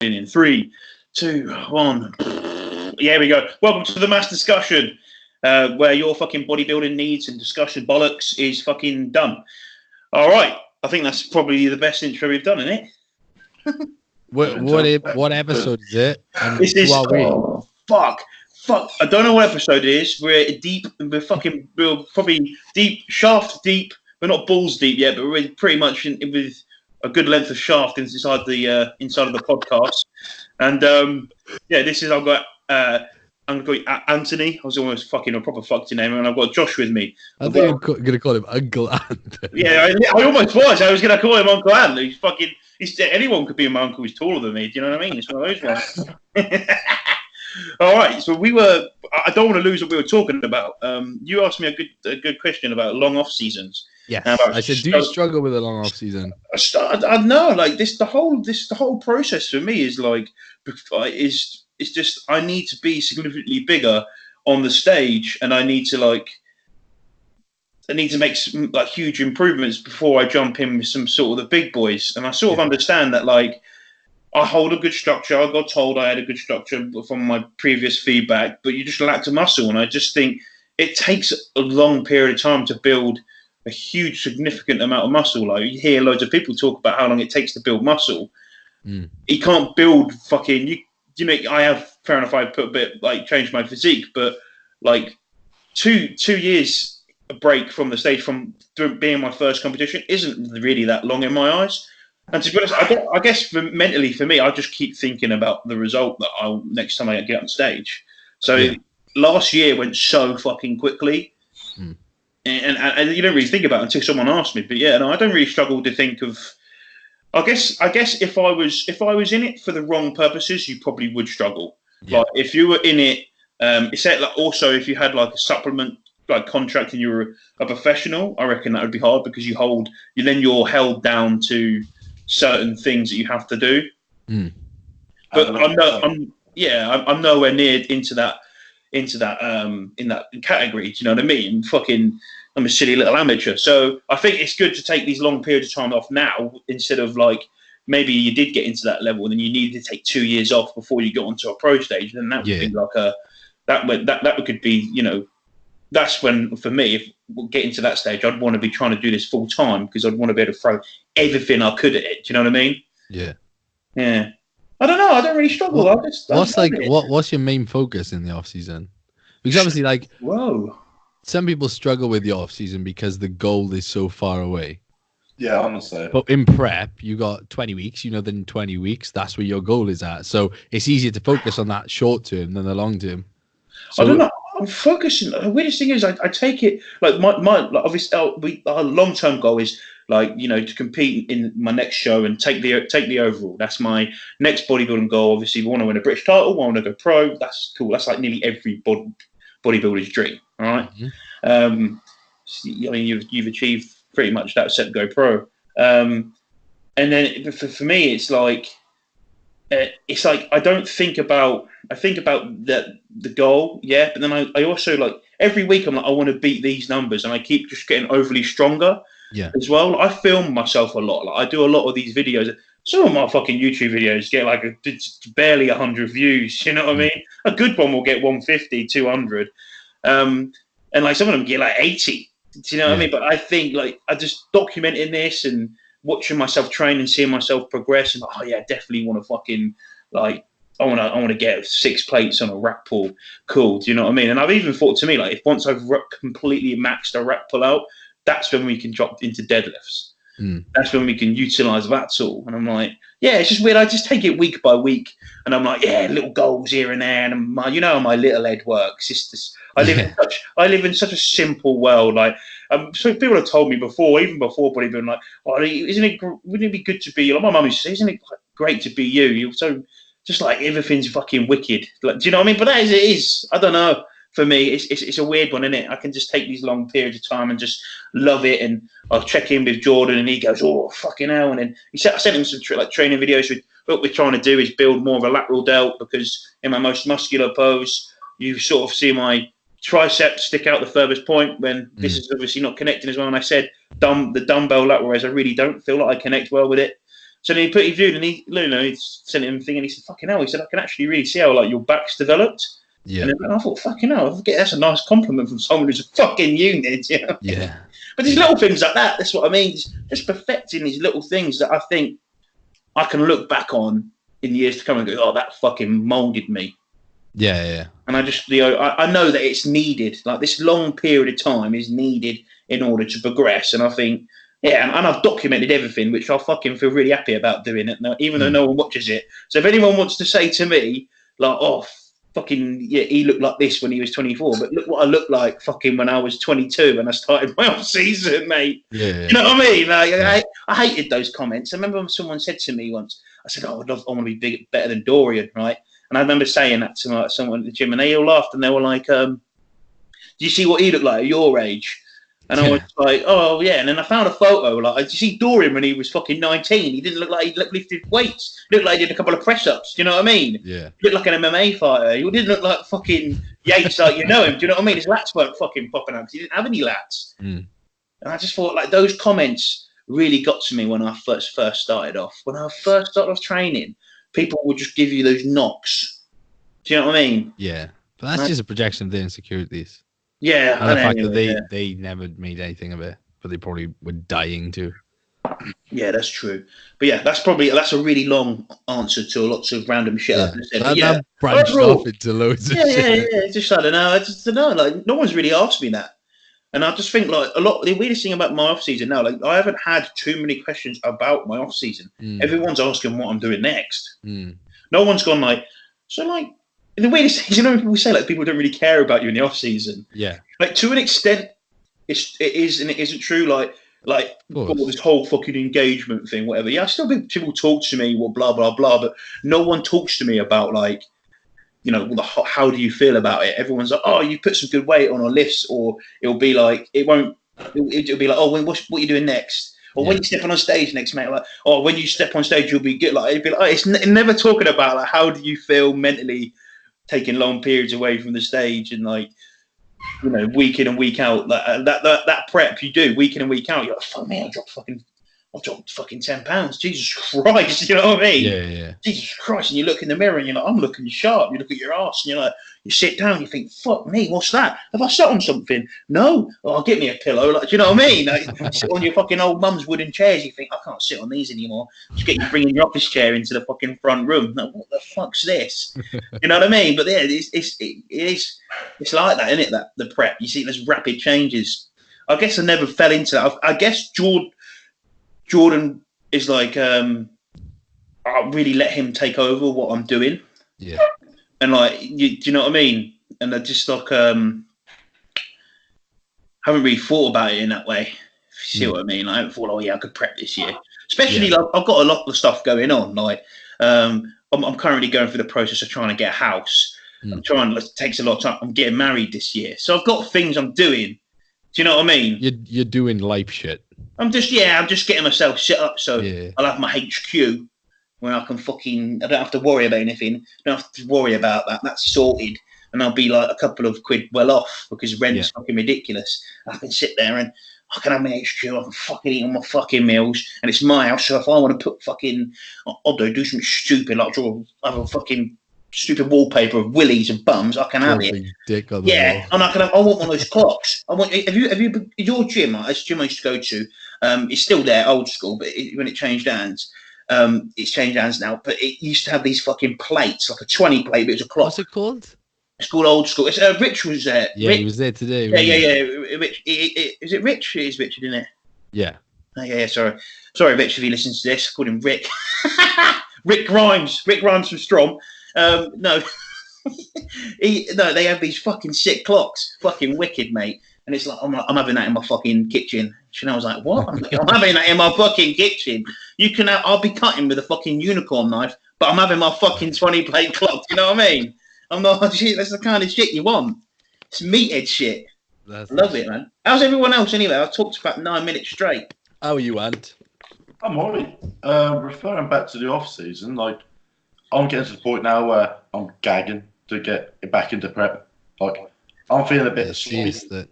In 3, 2, 1. Yeah, we go. Welcome to the mass discussion, where your fucking bodybuilding needs and discussion bollocks is fucking done. All right, I think that's probably the best intro we've done, isn't it? What episode is it? And this is fuck. I don't know what episode it is. We're probably deep, shaft deep. We're not balls deep yet, but we're pretty much with a good length of shaft inside of the podcast. And this is I've got Anthony. I was almost fucking a proper fucked your name, and I've got Josh with me. I think you're gonna call him Uncle Anthony. Yeah, I almost was. I was gonna call him Uncle Anthony. Anyone could be my uncle who's taller than me. Do you know what I mean? It's one of those ones. All right, so I don't want to lose what we were talking about. You asked me a good question about long off seasons. Yes, I said, do you struggle with a long off season? I know, like the whole process for me is like it's just I need to be significantly bigger on the stage, and I need to make some like huge improvements before I jump in with some sort of the big boys. And I sort of understand that, like, I hold a good structure. I got told I had a good structure from my previous feedback, but you just lack the muscle. And I just think it takes a long period of time to build a huge, significant amount of muscle. Like, you hear loads of people talk about how long it takes to build muscle. You can't build fucking, you know, I have, fair enough, I put a bit, like, changed my physique, but like 2 years a break from the stage from being my first competition isn't really that long in my eyes. And to be honest, I guess mentally for me, I just keep thinking about the result that I'll next time I get on stage. So last year went so fucking quickly, and you don't really think about it until someone asks me. But yeah, no, I don't really struggle to think of. I guess if I was in it for the wrong purposes, you probably would struggle. Yeah. Like if you were in it, also if you had like a supplement like contract and you were a professional, I reckon that would be hard because you're held down to certain things that you have to do. But I'm nowhere near into that in that category. Do you know what I mean? I'm a silly little amateur. So I think it's good to take these long periods of time off now instead of like maybe you did get into that level and then you needed to take 2 years off before you got onto a pro stage. Then that would be like that could be, you know, that's when, for me, if we get into that stage, I'd want to be trying to do this full time because I'd want to be able to throw everything I could at it. Do you know what I mean? Yeah. Yeah. I don't know. I don't really struggle. What's your main focus in the off season? Because obviously, like, some people struggle with the off season because the goal is so far away. Yeah, honestly. But in prep, you got 20 weeks. You know that in 20 weeks, that's where your goal is at. So it's easier to focus on that short term than the long term. So, I don't know. I'm focusing. The weirdest thing is, I take it like my like obviously our long term goal is like, you know, to compete in my next show and take the overall. That's my next bodybuilding goal. Obviously, we want to win a British title. I want to go pro. That's cool. That's like nearly every bodybuilder's dream. All right. I mean, you've achieved pretty much that set to go pro. And then for me, it's like I don't think about. I think about the goal, but then I also, like, every week I'm like, I want to beat these numbers, and I keep just getting overly stronger as well. I film myself a lot. Like, I do a lot of these videos. Some of my fucking YouTube videos get like barely 100 views. You know what I mean? A good one will get 150, 200. And like some of them get like 80. Do you know what I mean? But I think, like, I just documenting this and watching myself train and seeing myself progress, and I definitely want to fucking, like, I want to get 6 plates on a rack pull. Cool. Do you know what I mean? And I've even thought, to me, like, if once I've completely maxed a rack pull out, that's when we can drop into deadlifts. That's when we can utilize that tool. And I'm like, it's just weird. I just take it week by week, and I'm like, little goals here and there. And my little head works. It's just, I live in such a simple world. Like, so people have told me before, even before bodybuilding, like, wouldn't it be good to be like my mum used to say, isn't it great to be you? You're so just like everything's fucking wicked. Like, do you know what I mean? But it is. I don't know. For me, it's a weird one, isn't it? I can just take these long periods of time and just love it. And I'll check in with Jordan, and he goes, "Oh, fucking hell!" And then I sent him some training videos. What we're trying to do is build more of a lateral delt, because in my most muscular pose, you sort of see my triceps stick out the furthest point when this is obviously not connecting as well. And I said, the dumbbell lateral raise, I really don't feel like I connect well with it. So then he viewed, and he sent him a thing, and he said, "Fucking hell!" He said, "I can actually really see how like your back's developed." Yeah. And I thought, "Fucking hell, that's a nice compliment from someone who's a fucking unit." You know? Yeah. But these little things like that, that's what I mean. Just perfecting these little things that I think I can look back on in years to come and go, "Oh, that fucking molded me." Yeah. And I just, I know that it's needed. Like this long period of time is needed in order to progress. And I think, yeah, and I've documented everything, which I fucking feel really happy about doing it now, even though no one watches it. So if anyone wants to say to me, like, "Oh, fucking, yeah, he looked like this when he was 24, but look what I looked like fucking when I was 22 when I started my off season, mate." Yeah. You know what I mean? Like, I hated those comments. I remember when someone said to me once, I said, "Oh, I want to be better than Dorian," right? And I remember saying that to someone at the gym, and they all laughed, and they were like, "Do you see what he looked like at your age?" And I was like, "Oh, yeah." And then I found a photo. Like, did you see Dorian when he was fucking 19? He didn't look like he lifted weights. He looked like he did a couple of press-ups. Do you know what I mean? Yeah. He looked like an MMA fighter. He didn't look like fucking Yates, like you know him. Do you know what I mean? His lats weren't fucking popping out because he didn't have any lats. And I just thought, like, those comments really got to me when I first started off. When I first started off training, people would just give you those knocks. Do you know what I mean? Yeah. But that's just a projection of their insecurities. Yeah. And the fact that they never made anything of it, but they probably were dying to. Yeah, that's true. But yeah, that's a really long answer to lots of random shit. That branched off into loads of shit. Yeah. Just I don't know. Like no one's really asked me that. And I just think like the weirdest thing about my off season now, like I haven't had too many questions about my off season. Everyone's asking what I'm doing next. No one's gone like, so like the weirdest thing is, you know, people say like people don't really care about you in the off season. Yeah. Like to an extent, it is and it isn't true. Like this whole fucking engagement thing, whatever. Yeah, I still think people talk to me, well, blah blah blah, but no one talks to me about like, you know, how do you feel about it? Everyone's like, "Oh, you put some good weight on lifts," or it'll be like, it'll be like, "Oh, what are you doing next?" Or when you step on stage next, mate, like, "Oh, when you step on stage, you'll be good." Like, it'd be like, it's never talking about like how do you feel mentally, taking long periods away from the stage and like, you know, week in and week out, like that prep you do week in and week out. You're like, "Fuck me, I've dropped fucking 10 pounds. Jesus Christ," you know what I mean? Yeah. Jesus Christ. And you look in the mirror and you're like, "I'm looking sharp." You look at your ass and you're like, you sit down, you think, "Fuck me, what's that? Have I sat on something?" No. "Oh, I'll get me a pillow." Like, do you know what I mean? Like, sit on your fucking old mum's wooden chairs. You think, "I can't sit on these anymore." Just get you bringing your office chair into the fucking front room. Like, what the fuck's this? You know what I mean? But yeah, it's like that, isn't it? That the prep. You see, there's rapid changes. I guess I never fell into that. I guess Jordan is like, I really let him take over what I'm doing. Yeah. And like, do you know what I mean? And I just like, haven't really thought about it in that way. See what I mean? I haven't thought, "Oh yeah, I could prep this year." Especially like, I've got a lot of stuff going on. Like, I'm currently going through the process of trying to get a house. It takes a lot of time. I'm getting married this year. So I've got things I'm doing. Do you know what I mean? You're doing life shit. I'm just getting myself set up so I'll have my HQ where I don't have to worry about anything. I don't have to worry about that. That's sorted. And I'll be like a couple of quid well off because rent's fucking ridiculous. I can sit there and I can have my HQ. I can fucking eat all my fucking meals. And it's my house. So if I want to put fucking, do something stupid, like have a fucking stupid wallpaper of willies and bums, I can have it. Dick on the wall. And I want one of those clocks. Have you your gym? This gym I used to go to. It's still there, old school, but when it changed hands, it's changed hands now. But it used to have these fucking plates, like a 20 plate, but it was a clock. What's it called? It's called old school. It's Rich was there. Yeah, Rich, he was there today. Yeah. Rich, is it Rich? It is Richard, isn't it? Yeah. Oh, yeah. Sorry, Rich, if he listens to this, I called him Rick. Rick Grimes from Strom. No. They have these fucking sick clocks, fucking wicked, mate. And it's like, I'm having that in my fucking kitchen. And I was like, "What?" I'm having that in my fucking kitchen. I'll be cutting with a fucking unicorn knife, but I'm having my fucking 20 plate clock. You know what I mean? I'm not. That's the kind of shit you want. It's meathead shit. Love it, man. How's everyone else anyway? I talked about 9 minutes straight. How are you, Ant? I'm alright. Referring back to the off season, like I'm getting to the point now where I'm gagging to get back into prep. Like I'm feeling a bit sloppy.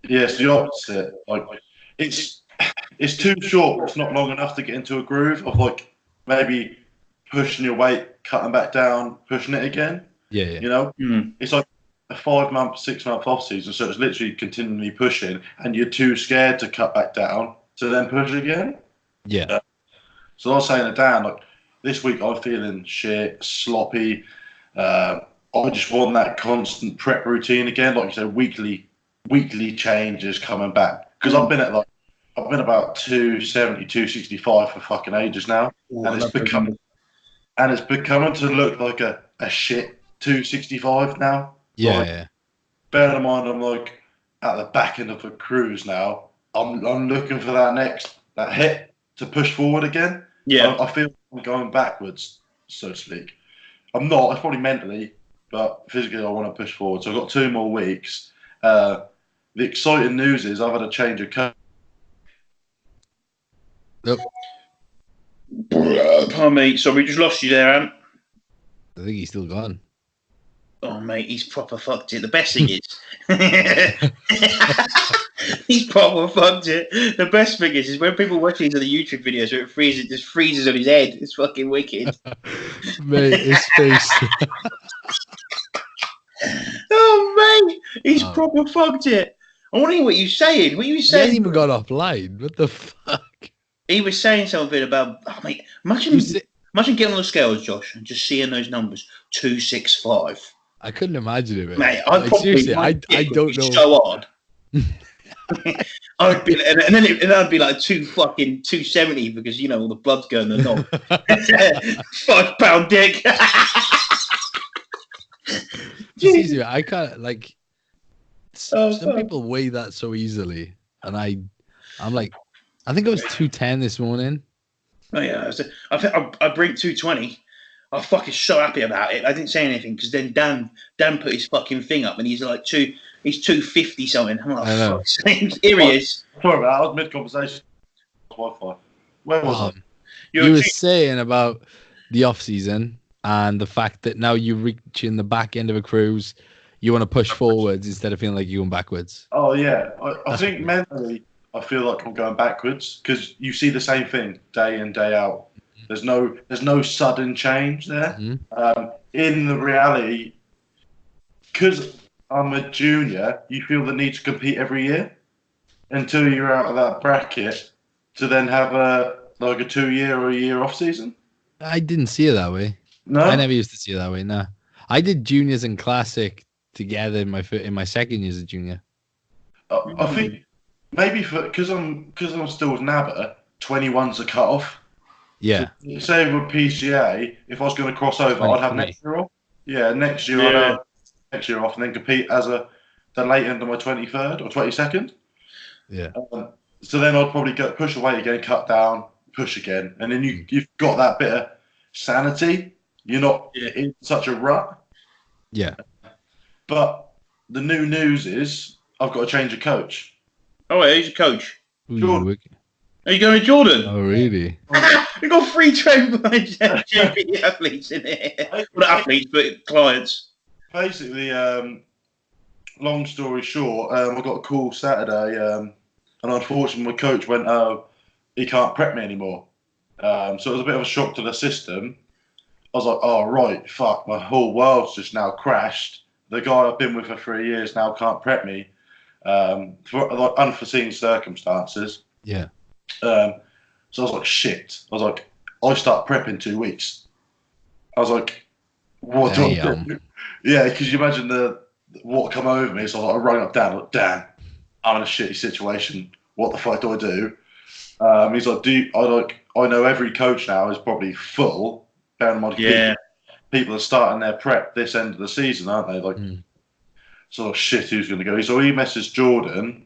Yes, the opposite. Like it's too short. It's not long enough to get into a groove of like maybe pushing your weight, cutting back down, pushing it again. Yeah, yeah. You know, it's like a 5-month, 6-month off season, so it's literally continually pushing, and you're too scared to cut back down to then push again. Yeah. So I was saying to Dan, like, this week I'm feeling shit, sloppy. I just want that constant prep routine again, like you said, weekly changes coming back, because I've been about 270, 265 for fucking ages now, and it's becoming to look like a shit 265 now. Yeah, like, yeah. Bearing in mind, I'm like at the back end of a cruise now. I'm looking for that hit to push forward again. Yeah. I feel I'm going backwards, so to speak. I'm not. It's probably mentally, but physically, I want to push forward. So I've got 2 more weeks. The exciting news is I've had a change of coach. Yep. Pardon me. So we just lost you there, Ant. I think he's still gone. Oh, mate, he's proper fucked it. The best thing is, he's proper fucked it. The best thing is when people watch these other YouTube videos where it just freezes on his head. It's fucking wicked. Mate, his face. Oh, mate, he's proper fucked it. I want to hear what you're saying. What you saying? He ain't even got offline. What the fuck? He was saying something about, mate, imagine getting on the scales, Josh, and just seeing those numbers, 265. I couldn't imagine it, mate. Seriously, I don't know. So hard. I'd be, and then I'd be like 270 because all the blood's going the knob. 5 pound dick. Easy, I can't some people weigh that so easily, and I'm like, I think I was 210 this morning. Oh yeah, I bring 220. I'm fucking so happy about it. I didn't say anything because then Dan put his fucking thing up and he's like he's 250 something. I'm like, fuck, here he is. Sorry about that. I was mid conversation. Wi-Fi. Where was I? You were saying about the off season and the fact that now you're reaching the back end of a cruise, you want to push forwards instead of feeling like you're going backwards. Oh yeah, I think mentally I feel like I'm going backwards because you see the same thing day in, day out. There's no sudden change there. Mm-hmm. In the reality, because I'm a junior, you feel the need to compete every year until you're out of that bracket to then have a 2-year or a year off season. I didn't see it that way. No, I never used to see it that way. No, I did juniors and classic together in my second year as a junior. I think maybe because I'm still with NABA, 21's a cut off. Yeah. So, say with PCA, if I was going to cross over, I'd have next year off. Yeah, next year I'd have next year off and then compete as the late end of my 23rd or 22nd. Yeah. So then I'd probably push away again, cut down, push again, and then you've got that bit of sanity. You're not in such a rut. Yeah. But the new news is I've got to change a coach. Oh, yeah, who's a coach? Jordan. Are you going to Jordan? Oh, really? We've got 3 trained by JP athletes in here. Well, not athletes, but clients. Basically, long story short, I got a call Saturday, and unfortunately my coach went, he can't prep me anymore. So it was a bit of a shock to the system. I was like, oh, right, fuck, my whole world's just now crashed. The guy I've been with for 3 years now can't prep me for unforeseen circumstances. Yeah. So I was like, shit. I was like, I start prep in 2 weeks. I was like, what do I do? Yeah, because you imagine what come over me. So I rang up Dan, like, Dan, I'm in a shitty situation. What the fuck do I do? He's like, I know every coach now is probably full. Bear in mind, people are starting their prep this end of the season, aren't they? Like, so shit, who's going to go? So he messaged Jordan.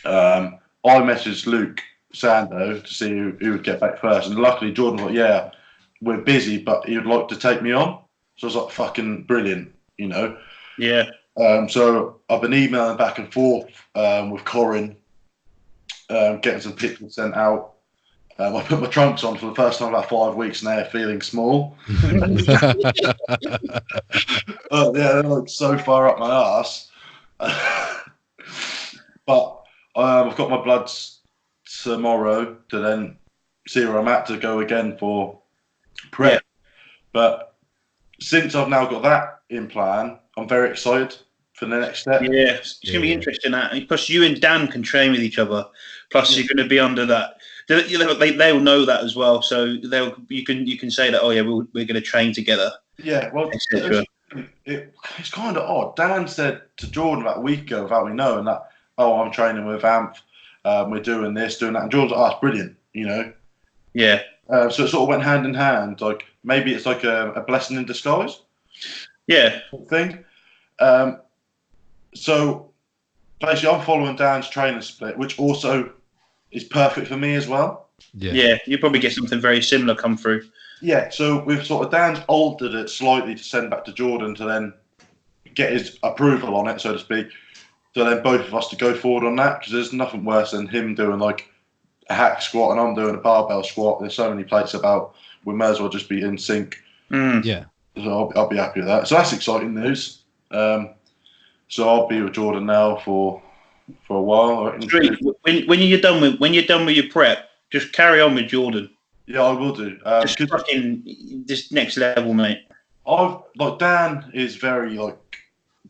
I messaged Luke Sando to see who would get back first, and luckily Jordan was like, yeah, we're busy, but he would like to take me on. So I was like, fucking brilliant, Yeah. So I've been emailing back and forth with Corin, getting some pictures sent out. I put my trunks on for the first time in about 5 weeks, and they're feeling small. Yeah, they're like so far up my arse. But I've got my bloods tomorrow to then see where I'm at to go again for prep. Yeah. But since I've now got that in plan, I'm very excited for the next step. Yeah, it's going to be interesting. That plus you and Dan can train with each other. Plus you're going to be under that. They will know that as well. So you can say that. Oh yeah, we're going to train together. Yeah, well, it's kind of odd. Dan said to Jordan about a week ago, without me knowing, that I'm training with Amp. We're doing this, doing that, and Jordan's like, "Oh, it's brilliant," you know. Yeah. So it sort of went hand in hand. Like maybe it's like a blessing in disguise. Yeah. Thing. So basically, I'm following Dan's training split, which also is perfect for me as well. Yeah. You probably get something very similar come through. Yeah. So we've sort of Dan's altered it slightly to send back to Jordan to then get his approval on it, so to speak. So then both of us to go forward on that, because there's nothing worse than him doing like a hack squat and I'm doing a barbell squat. There's so many plates about. We may as well just be in sync. Yeah. So I'll be happy with that. So that's exciting news. So I'll be with Jordan now for a while. When you're done with your prep, just carry on with Jordan. Yeah, I will do. Just next level, mate. Dan is very like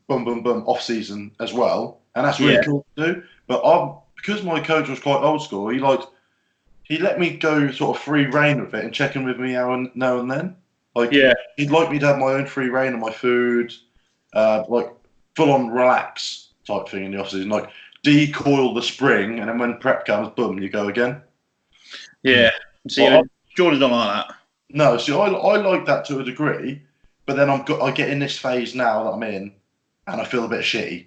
boom off season as well, and that's really cool to do. But because my coach was quite old school, he let me go sort of free reign with it and check in with me now and then. Like he'd like me to have my own free reign on my food, like full on relax type thing in the off season, like decoil the spring, and then when prep comes, boom, you go again. Yeah. See, Jordan's not like that. No, see, I like that to a degree, but then I get in this phase now that I'm in, and I feel a bit shitty.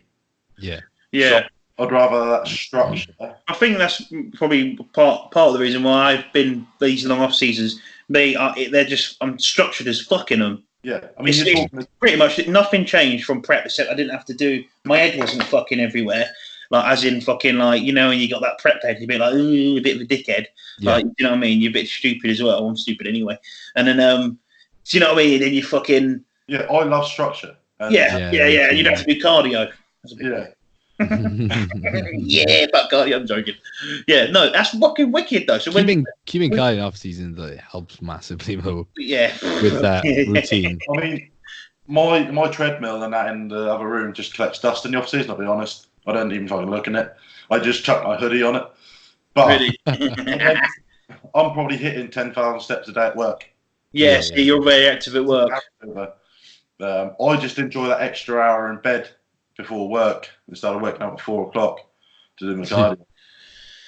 Yeah. Yeah. So I'd rather that structure. I think that's probably part of the reason why I've been these long off seasons. I'm structured as fucking them. Yeah, I mean, pretty much nothing changed from prep except I didn't have to do. My head wasn't fucking everywhere, like as in fucking like when you got that prep head, you're a bit like a bit of a dickhead. Yeah. Like you know what I mean? You're a bit stupid as well. I'm stupid anyway. And then do you know what I mean? Then you fucking I love structure. Yeah. And you'd have to do cardio. Yeah. Yeah, but cardio. I'm joking. Yeah, no, that's fucking wicked though. So keeping cardio off season helps massively though. Yeah, with that routine. I mean, my treadmill and that in the other room just collects dust in the off season. I'll be honest. I don't even fucking look in it. I just chuck my hoodie on it. But really? I'm probably hitting 10,000 steps a day at work. Yes, you're very active at work. I just enjoy that extra hour in bed before work instead of waking up at 4 o'clock to do my cardio.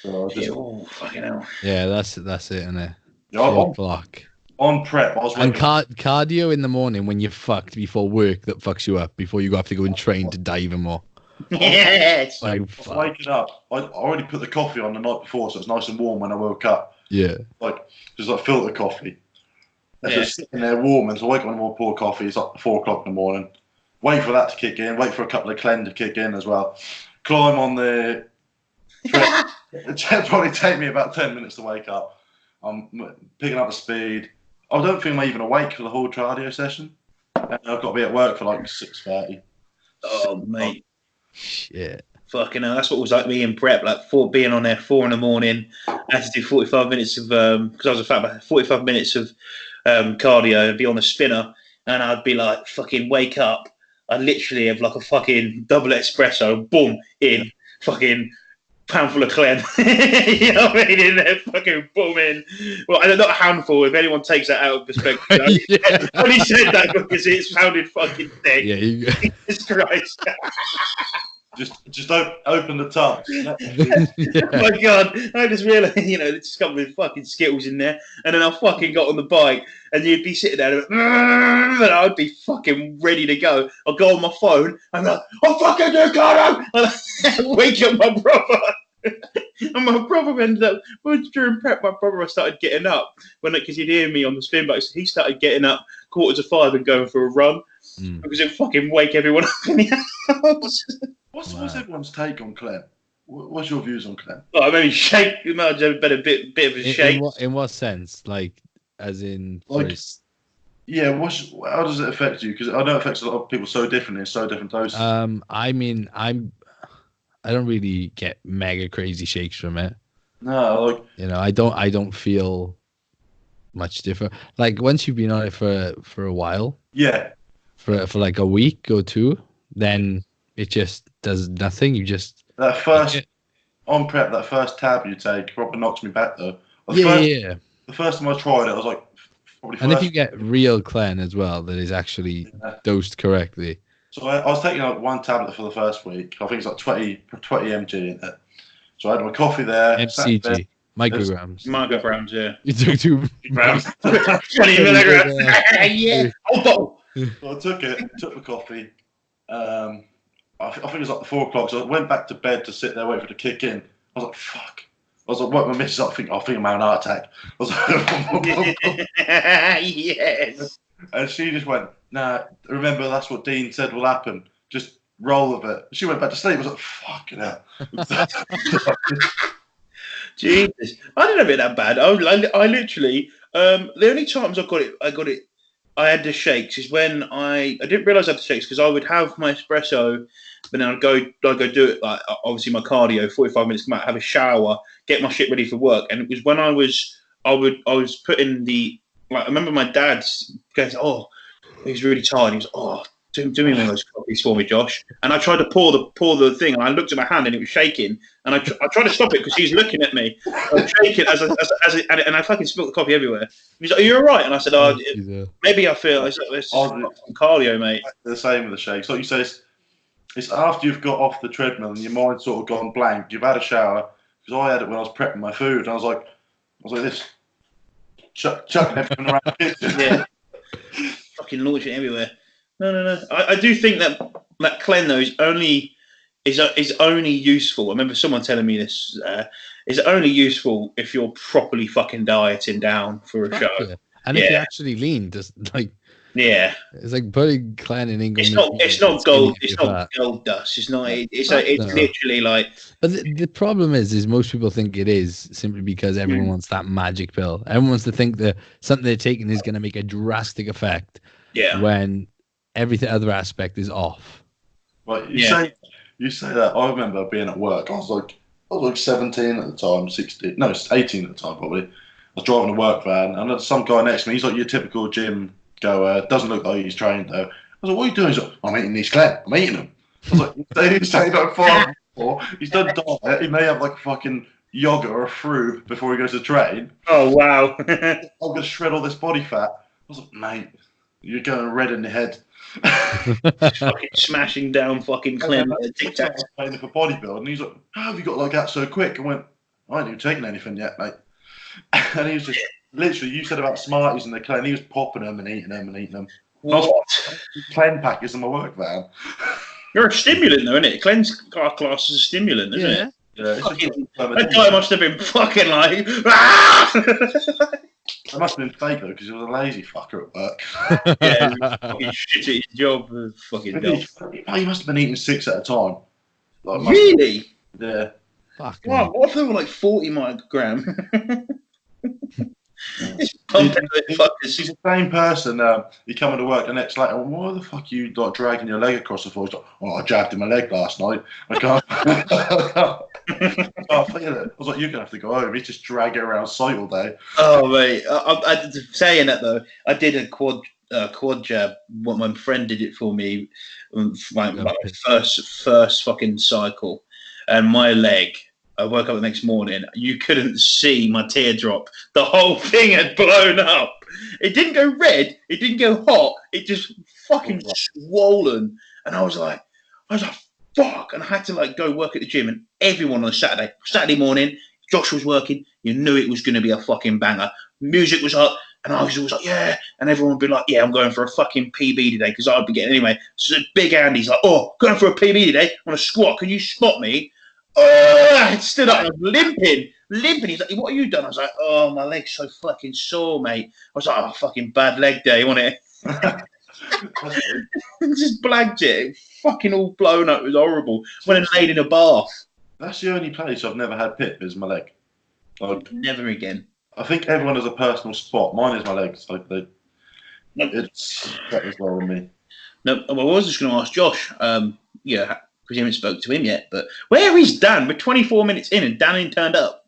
So fucking hell. Yeah, that's it, isn't it? 4 o'clock. On prep, I was and cardio in the morning when you're fucked before work that fucks you up before you have to go and train to die even more. Yes. I was waking up. I already put the coffee on the night before, so it's nice and warm when I woke up. Yeah. Just like filter coffee. It's just sitting there warm, and so I wake up and pour coffee. It's like 4 o'clock in the morning. Wait for that to kick in. Wait for a couple of cleanse to kick in as well. Climb on the tread. It'll probably take me about 10 minutes to wake up. I'm picking up the speed. I don't think I'm even awake for the whole cardio session. And I've got to be at work for like 6:30. Oh, mate. Shit. Fucking hell. That's what it was like me in prep. Like being on there 4 a.m. I had to do 45 minutes of, because I was a fat man, 45 minutes of cardio. I'd be on the spinner and I'd be like, fucking wake up. I'd literally have like a fucking double espresso, boom, in, fucking handful of Clem. You know what I mean? In there, fucking boom in. Well, and not a handful. If anyone takes that out of perspective, I only said that because it sounded fucking thick. Yeah, Jesus Christ. Just open the tub. Oh my God. I just realised, it's just come with fucking Skittles in there. And then I fucking got on the bike and you'd be sitting there and I'd be fucking ready to go. I'll go on my phone and I'm like, oh, fucking do cardio! And I wake up my brother. And my brother ended up, during prep, my brother started getting up. Because he'd hear me on the spin bike. So he started getting up 4:45 and going for a run. Because it fucking wake everyone up in the house. What's everyone's take on Clem? What's your views on Clem? Well, maybe shake. You might have been a bit of a shake. In what sense? Like, as in, yeah. How does it affect you? Because I know it affects a lot of people so differently in so different doses. I mean, I don't really get mega crazy shakes from it. No, like You know, I don't feel much different. Like once you've been on it for a while, yeah, for like a week or two, then it just does nothing. You just that take first it. on prep, that first tab you take probably knocks me back though. The Yeah, first, yeah, yeah. the first time I tried it, I was like, probably And if you first. get real clean as well, that is actually Yeah. dosed correctly. So I was taking like one tablet for the first week. I think it's like 20 mg in it. So I had my coffee there, sat in bed. MCG, micrograms. Micrograms, yeah. You took 2 grams. 20 milligrams. Yeah. Oh, bottle. So I took it, took the coffee. I think it was like 4 o'clock. So I went back to bed to sit there waiting for it to kick in. I was like, fuck. I was like, what my missus up? I think I'm having a heart attack. I was like, Yes. and she just went, nah, remember that's what Dean said will happen. Just roll with it. She went back to sleep. I was like, fucking hell. Jesus. I didn't have it that bad. I literally, the only times I had the shakes is when I didn't realise I had the shakes because I would have my espresso, but then I'd go do it, like obviously my cardio, 45 minutes, come out, have a shower, get my shit ready for work. And it was when I was putting the, like, I remember my dad going, oh, he was really tired. He was, oh, do me one of those coffees for me, Josh. And I tried to pour the thing, and I looked at my hand, and it was shaking. And I tried to stop it because he was looking at me. I was shaking and I fucking spilled the coffee everywhere. He's like, "Are you all right?" And I said, "Oh, maybe I feel it's just some cardio, mate." The same with the shakes. Like you say, it's after you've got off the treadmill and your mind's sort of gone blank. You've had a shower, because I had it when I was prepping my food. And I was like this, chucking everything around the kitchen. Yeah, fucking launch it everywhere. No. I do think that cleanse though is only useful. I remember someone telling me this. Is only useful if you're properly fucking dieting down for a show. Yeah. And if you're actually lean, just like it's like putting clean in England. It's not gold. It's not gold dust. It's not. It's literally like. But the problem is most people think it is simply because everyone wants that magic pill. Everyone wants to think that something they're taking is going to make a drastic effect. Yeah. When every other aspect is off. Right. You say that. I remember being at work. I was like 17 at the time, 16. No, 18 at the time probably. I was driving a work van, and there's some guy next to me. He's like your typical gym goer. Doesn't look like he's trained though. I was like, "What are you doing?" He's like, "I'm eating these clear. I'm eating them." I was like, "He's saying like 5 before. He's done diet. He may have like a fucking yogurt or a fruit before he goes to train." Oh wow! I'm gonna shred all this body fat. I was like, "Mate, you're going red in the head." Fucking smashing down fucking Clem Tic Tacs. Training for bodybuilding, and he's like, "How have you got like that so quick?" I went, "I ain't even taken anything yet, mate." And he was just literally, you said about Smarties and the Clen, he was popping them and eating them and eating them. What? Clen packets in my work van. You're a stimulant, though, isn't it? Clen's class is a stimulant, isn't it? Yeah. That guy must have been fucking like. Ah! That must have been fake though, because he was a lazy fucker at work. Yeah, he was fucking shit at his job. Fucking he must have been eating 6 at a time. Like, really? Yeah. Wow, what if they were like 40 microgram? He's the same person. He come into work the next night. Why the fuck are you like dragging your leg across the floor? He's like, "Oh, I jabbed in my leg last night. I can't." I feel it. I was like, "You're gonna have to go home." He's just dragging around site all day. Oh mate, I saying that though, I did a quad jab. What my friend did it for me, my first fucking cycle, and my leg. I woke up the next morning. You couldn't see my teardrop. The whole thing had blown up. It didn't go red. It didn't go hot. It just fucking swollen. And I was like, fuck. And I had to like go work at the gym. And everyone on Saturday morning, Josh was working. You knew it was going to be a fucking banger. Music was up. And I was always like, yeah. And everyone would be like, yeah, I'm going for a fucking PB today because I'd be getting anyway. So Big Andy's like, oh, going for a PB today on a squat. Can you spot me? Oh, I stood up and I was limping. He's like, what have you done? I was like, oh, my leg's so fucking sore, mate. I was like, oh, fucking bad leg day, wasn't it? Just blagged it. Fucking all blown up. It was horrible. Went and laid in a bath. That's the only place I've never had pip is my leg. Like, never again. I think everyone has a personal spot. Mine is my legs. Like it's that as well with me. No, I was just going to ask Josh. Yeah. Because you haven't spoke to him yet, but where is Dan? We're 24 minutes in and Dan ain't turned up.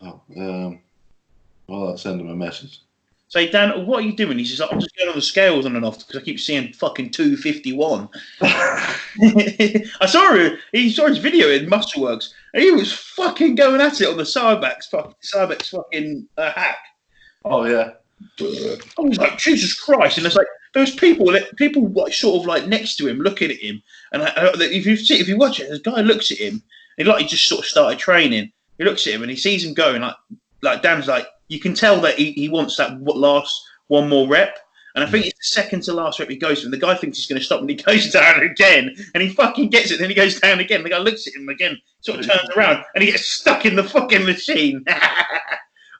Well, I'll send him a message. Say, Dan, what are you doing? He says, I'm just going on the scales on and off because I keep seeing fucking 251. I saw his video in Muscleworks, and he was fucking going at it on the Cybex fucking hack. Oh yeah. I was like, Jesus Christ! And it's like those people like, sort of like next to him, looking at him. And if you watch it, this guy looks at him. And he just sort of started training. He looks at him and he sees him going like Dan's like, you can tell that he wants that last one more rep. And I think it's the second to last rep he goes for. And the guy thinks he's going to stop and he goes down again. And he fucking gets it. Then he goes down again. The guy looks at him again, sort of turns around, and he gets stuck in the fucking machine.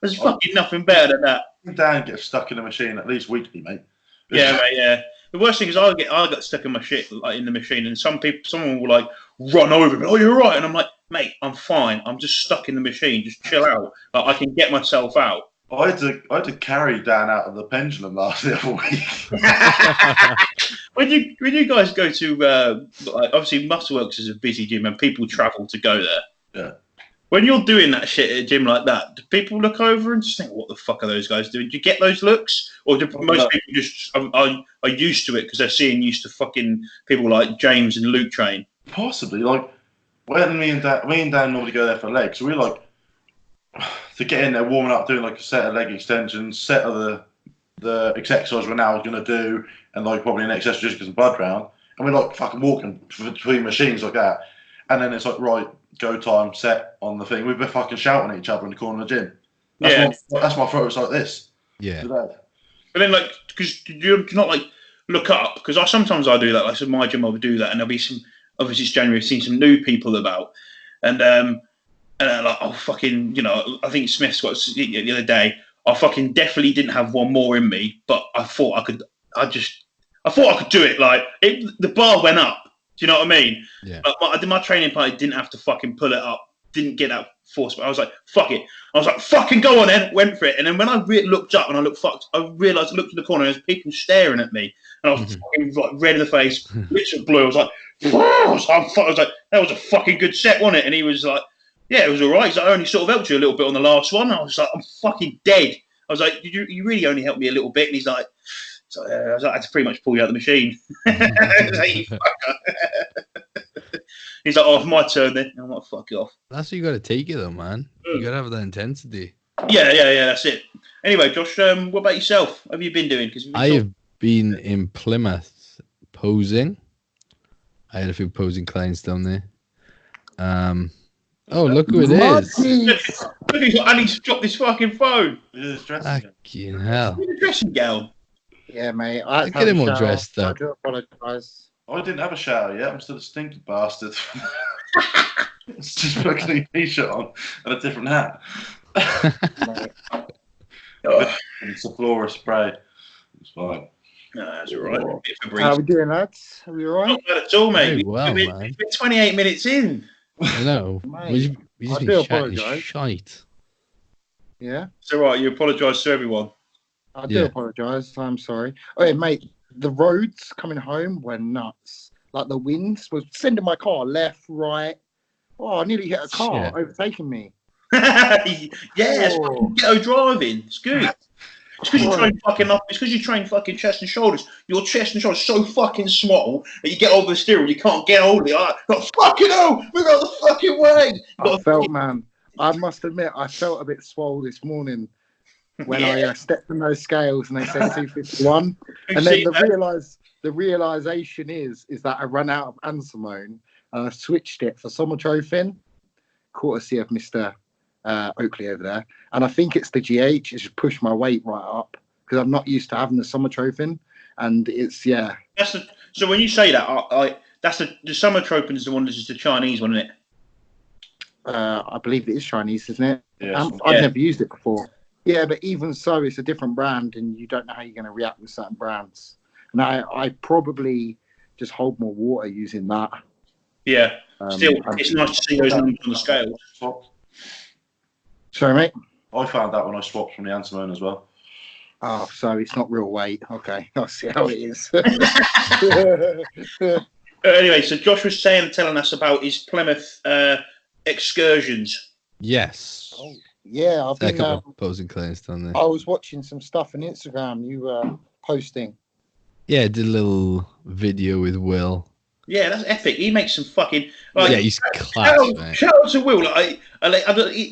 There's fucking nothing better than that. Dan gets stuck in the machine at least weekly, mate. Yeah, mate, yeah. The worst thing is I got stuck in my shit like in the machine, and someone will like run over me. Oh, you're right, and I'm like, mate, I'm fine. I'm just stuck in the machine. Just chill out. Like, I can get myself out. I had to carry Dan out of the pendulum the other week. When you guys go to like, obviously Muscleworks is a busy gym and people travel to go there. Yeah. When you're doing that shit at a gym like that, do people look over and just think, "What the fuck are those guys doing?" Do you get those looks, or do most people just are used to it because they're seeing used to fucking people like James and Luke train? Possibly. Like when me and Dan normally go there for legs, we like to get in there, warming up, doing like a set of leg extensions, set of the exercise we're now going to do, and like probably an exercise just get some blood round, and we're like fucking walking between machines like that, and then it's like, right, go time, set on the thing. We've been fucking shouting at each other in the corner of the gym. That's my photos like this. Yeah. But then, like, because you're not like look up, because sometimes I do that. Like, so my gym I would do that, and there'll be some. Obviously, it's January. I've seen some new people about, and like, oh fucking, you know, I think Smith's got the other day. I fucking definitely didn't have one more in me, but I thought I could. I thought I could do it. Like the bar went up. Do you know what I mean? Yeah. My training party didn't have to fucking pull it up. Didn't get that force. But I was like, fuck it. I was like, fucking go on then. Went for it. And then when I looked up and I looked fucked, I realised I looked in the corner and there's people staring at me. And I was fucking like red in the face, literally blue. I was like, I was like, that was a fucking good set, wasn't it? And he was like, yeah, it was all right. He's like, I only sort of helped you a little bit on the last one. I was like, I'm fucking dead. I was like, you really only helped me a little bit. And he's like, I was like, I had to pretty much pull you out of the machine. He's like, oh, it's my turn then. I'm like, fuck off. That's what you got to take it though, man. You got to have that intensity. Yeah, that's it. Anyway, Josh, what about yourself? What have you been doing? I have been in Plymouth posing. I had a few posing clients down there. Oh, look who it is. Look, and he's dropped his fucking phone. Fucking hell. In a dressing gown. Yeah, mate. Look at him all dressed up. I do apologise. I didn't have a shower yet. I'm still a stinky bastard. It's just put a clean t-shirt on and a different hat. It's a Flora spray. It's fine. No, that's all right. How are we doing, lads? Are we all right? Not bad at all, mate. We're 28 minutes in. I know. Mate, we just I been do chatting apologise. shite. Yeah? It's all right. You apologise to everyone. I do apologise. I'm sorry. Oh, mate, the roads coming home were nuts. Like the winds was sending my car left, right. Oh, I nearly hit a car overtaking me. It's fucking ghetto driving. It's good. It's because you train fucking up. It's because you train fucking chest and shoulders. Your chest and shoulders are so fucking small that you get over the steering, you can't get hold of it. Like, fucking hell, move out the fucking way. I must admit, I felt a bit swole this morning when I stepped on those scales and they said 251. And then the realization is that I ran out of ansimone and I switched it for somatrophin, courtesy of Mr. Oakley over there, and I think it's the GH. It's just pushed my weight right up because I'm not used to having the somatropin, and it's So when you say that, that's the somatropin is the one that's just the Chinese one, isn't it? I believe it is Chinese, isn't it? Yes. I've never used it before. Yeah, but even so, it's a different brand, and you don't know how you're going to react with certain brands. And I probably just hold more water using that. Yeah. Still, it's nice to see those numbers on the scale. Sorry, mate? I found that when I swapped from the antimone as well. Oh, so it's not real weight. Okay, I'll see how it is. Anyway, so Josh was telling us about his Plymouth excursions. Yes. Yeah, I've A been. couple of posing clients done there. I was watching some stuff on Instagram you were posting. Yeah, I did a little video with Will. Yeah, that's epic. He makes some fucking Yeah, he's class, mate. shout out to Will.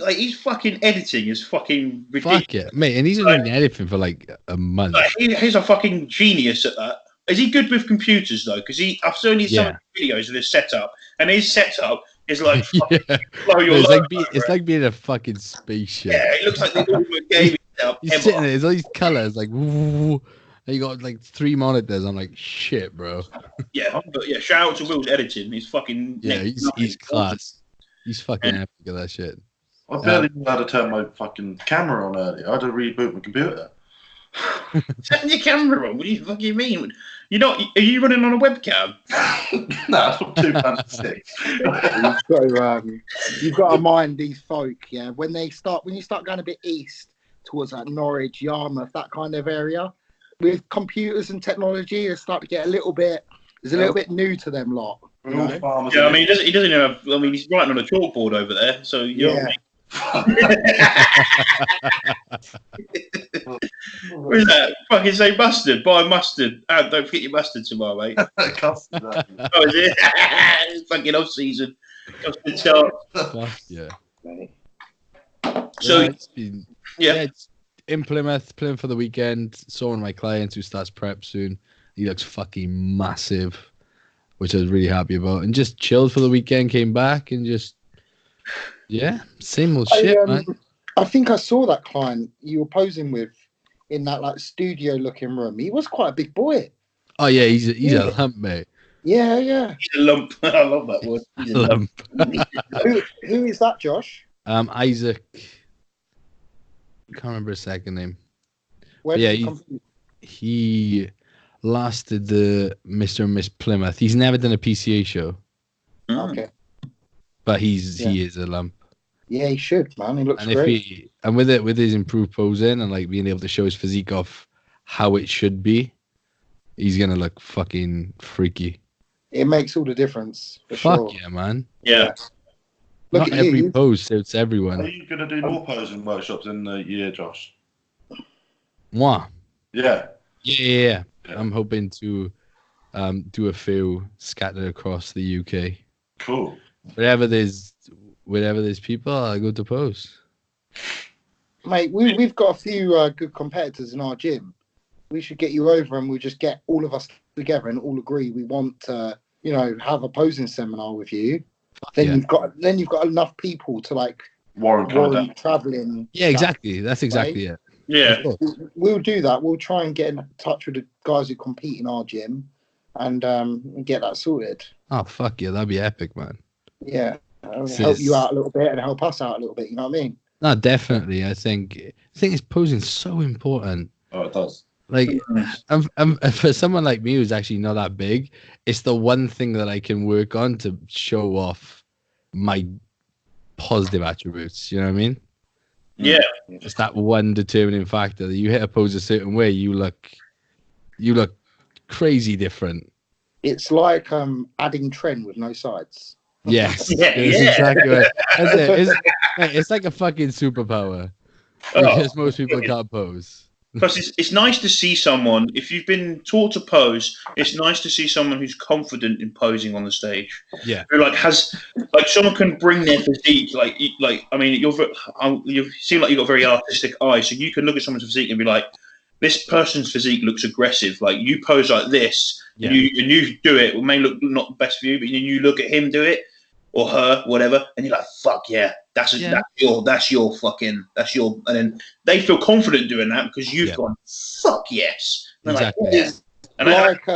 His fucking editing is fucking ridiculous. Fuck it, mate. And he's been doing anything for like a month. He's a fucking genius at that. Is he good with computers though? Because I've seen some videos of his setup, and his setup is like blow your it's like being a fucking spaceship. Yeah, it looks like the ultimate gaming setup. He's sitting there. There's all these colors like. Woo, and you got like 3 monitors. I'm like, shit, bro. Yeah, but yeah, shout out to Will's editing. He's fucking he's class. He's fucking epic at that shit. I barely knew how to turn my fucking camera on earlier. I had to reboot my computer. Turn your camera on? What do you fucking mean? You're not? Are you running on a webcam? No, that's not £2.06. You've got to mind these folk. Yeah, when you start going a bit east towards like Norwich, Yarmouth, that kind of area. With computers and technology, they start to get a little bit new to them lot. We're all farmers. Yeah, I mean, he doesn't have. I mean, he's writing on a chalkboard over there, so you know what What is that? Fucking say mustard. Buy mustard. Don't forget your mustard tomorrow, mate. Custard, is it? It's fucking off-season. Custard chart. Yeah. So it's in Plymouth, playing for the weekend. Saw one of my clients who starts prep soon. He looks fucking massive, which I was really happy about. And just chilled for the weekend, came back and just, same old shit, man. I think I saw that client you were posing with in that like studio-looking room. He was quite a big boy. Oh yeah, he's a lump, mate. Yeah, yeah. He's a lump. I love that word. He's a lump. Who is that, Josh? Isaac. Can't remember his second name. Where did he come from? He lasted the Mr. and Miss Plymouth. He's never done a PCA show. Okay. But he is a lump. Yeah, he should, man. He looks and great. With his improved posing and like being able to show his physique off how it should be, he's gonna look fucking freaky. It makes all the difference. Fuck yeah, man. Yeah. Not every pose suits everyone. Are you gonna do more posing workshops in the year, Josh? Moi? Yeah. Yeah. I'm hoping to do a few scattered across the UK. Cool. Wherever there's people, I go to pose. Mate, we've got a few good competitors in our gym. We should get you over and we'll just get all of us together and all agree we want to, have a posing seminar with you. Then you've got enough people to like warrant traveling. Yeah, exactly. That's exactly it. Yeah. We'll do that. We'll try and get in touch with the guys who compete in our gym and get that sorted. Oh fuck yeah, that'd be epic, man. Yeah. Help you out a little bit and help us out a little bit, you know what I mean? No, definitely. I think it's posing so important. Oh, it does. Like, for someone like me who's actually not that big, it's the one thing that I can work on to show off my positive attributes. You know what I mean? Yeah. It's that one determining factor that you hit a pose a certain way, you look crazy different. It's like adding trend with no sides. Yes, exactly right. That's it. It's like a fucking superpower because most people can't pose. Because it's nice to see someone, if you've been taught to pose, it's nice to see someone who's confident in posing on the stage. Yeah. Who someone can bring their physique. I mean, you seem like you've got a very artistic eye, so you can look at someone's physique and be like, this person's physique looks aggressive. Like you pose like this, and you do it. It may look not the best for you, but you look at him do it or her, whatever, and you're like, fuck yeah. That's your, and then they feel confident doing that because you've gone, fuck yes. And exactly. Like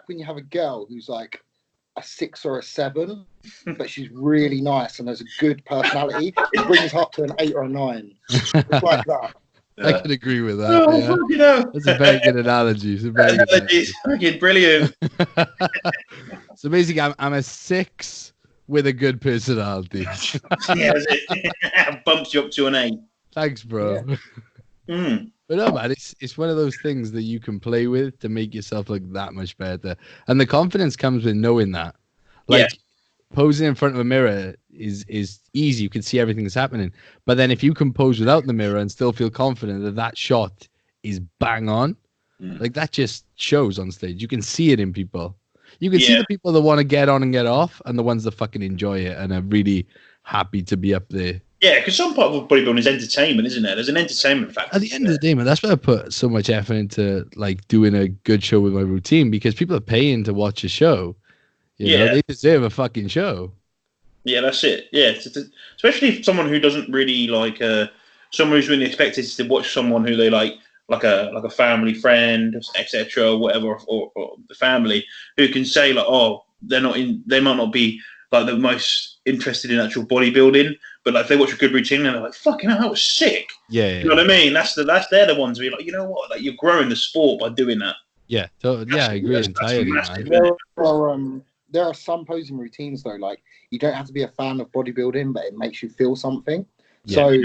when you have a girl who's like a 6 or a 7, but she's really nice and has a good personality, it brings her up to an 8 or a 9. It's like that. Yeah. I can agree with that. That's a very good analogy. It's fucking brilliant. So basically, I'm a 6 with a good personality. Bumps you up to an 8. Thanks, bro. Yeah. But no, man, it's one of those things that you can play with to make yourself look that much better. And the confidence comes with knowing that. Like, posing in front of a mirror is easy. You can see everything that's happening. But then if you can pose without the mirror and still feel confident that that shot is bang on, like that just shows on stage. You can see it in people. You can see the people that want to get on and get off, and the ones that fucking enjoy it and are really happy to be up there. Yeah, because some part of bodybuilding is entertainment, isn't there? There's an entertainment factor. At the end of the day, man, that's why I put so much effort into like doing a good show with my routine, because people are paying to watch a show. You know, they deserve a fucking show. Yeah, that's it. Yeah, especially if someone who doesn't really like someone who's really expected to watch someone who they like a family friend, etc., or whatever, or the family who can say like, oh, they might not be like the most interested in actual bodybuilding, but like if they watch a good routine and they're like, fucking hell, that was sick. Yeah, you know what I mean? They're the ones where you're like, you know what, like you're growing the sport by doing that. Yeah, I agree entirely, man. There are some posing routines though, like you don't have to be a fan of bodybuilding, but it makes you feel something. So,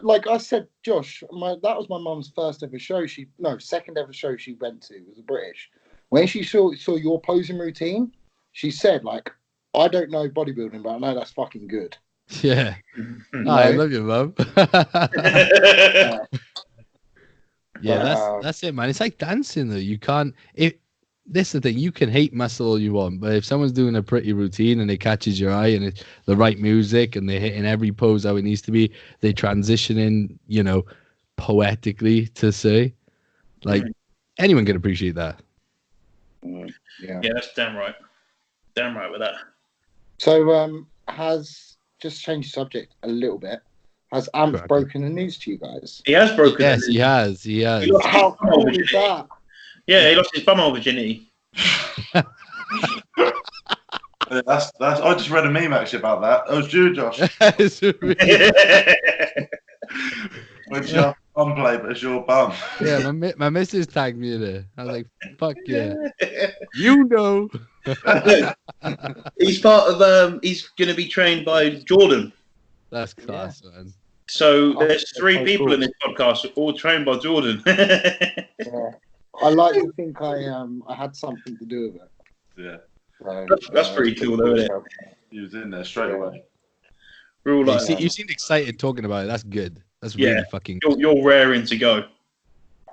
like I said, Josh, that was my mum's second ever show she went to was a British. When she saw your posing routine, she said like, I don't know bodybuilding, but I know that's fucking good. Yeah. I love you, Mum. That's it, man. It's like dancing, though. You can't. This is the thing. You can hate muscle all you want, but if someone's doing a pretty routine and it catches your eye and it's the right music and they're hitting every pose how it needs to be, they transition in, poetically to say, like anyone can appreciate that. Yeah, that's damn right. Damn right with that. So, has just changed the subject a little bit. Has Amp broken the news to you guys? He has broken. Yes, he has. How cool is that? Yeah, he lost his bum virginity. That's. I just read a meme actually about that. It was you, Josh. Which your bum play, but it's your bum. Yeah, my missus tagged me in it. I was like, fuck yeah. You know. He's part of. He's going to be trained by Jordan. That's class, man. So there's 3 people in this podcast all trained by Jordan. I like to think I had something to do with it. Yeah. So, that's pretty cool, though, isn't it? He was in there straight away. We're all like, you seemed excited talking about it. That's good. That's really fucking good. You're raring to go.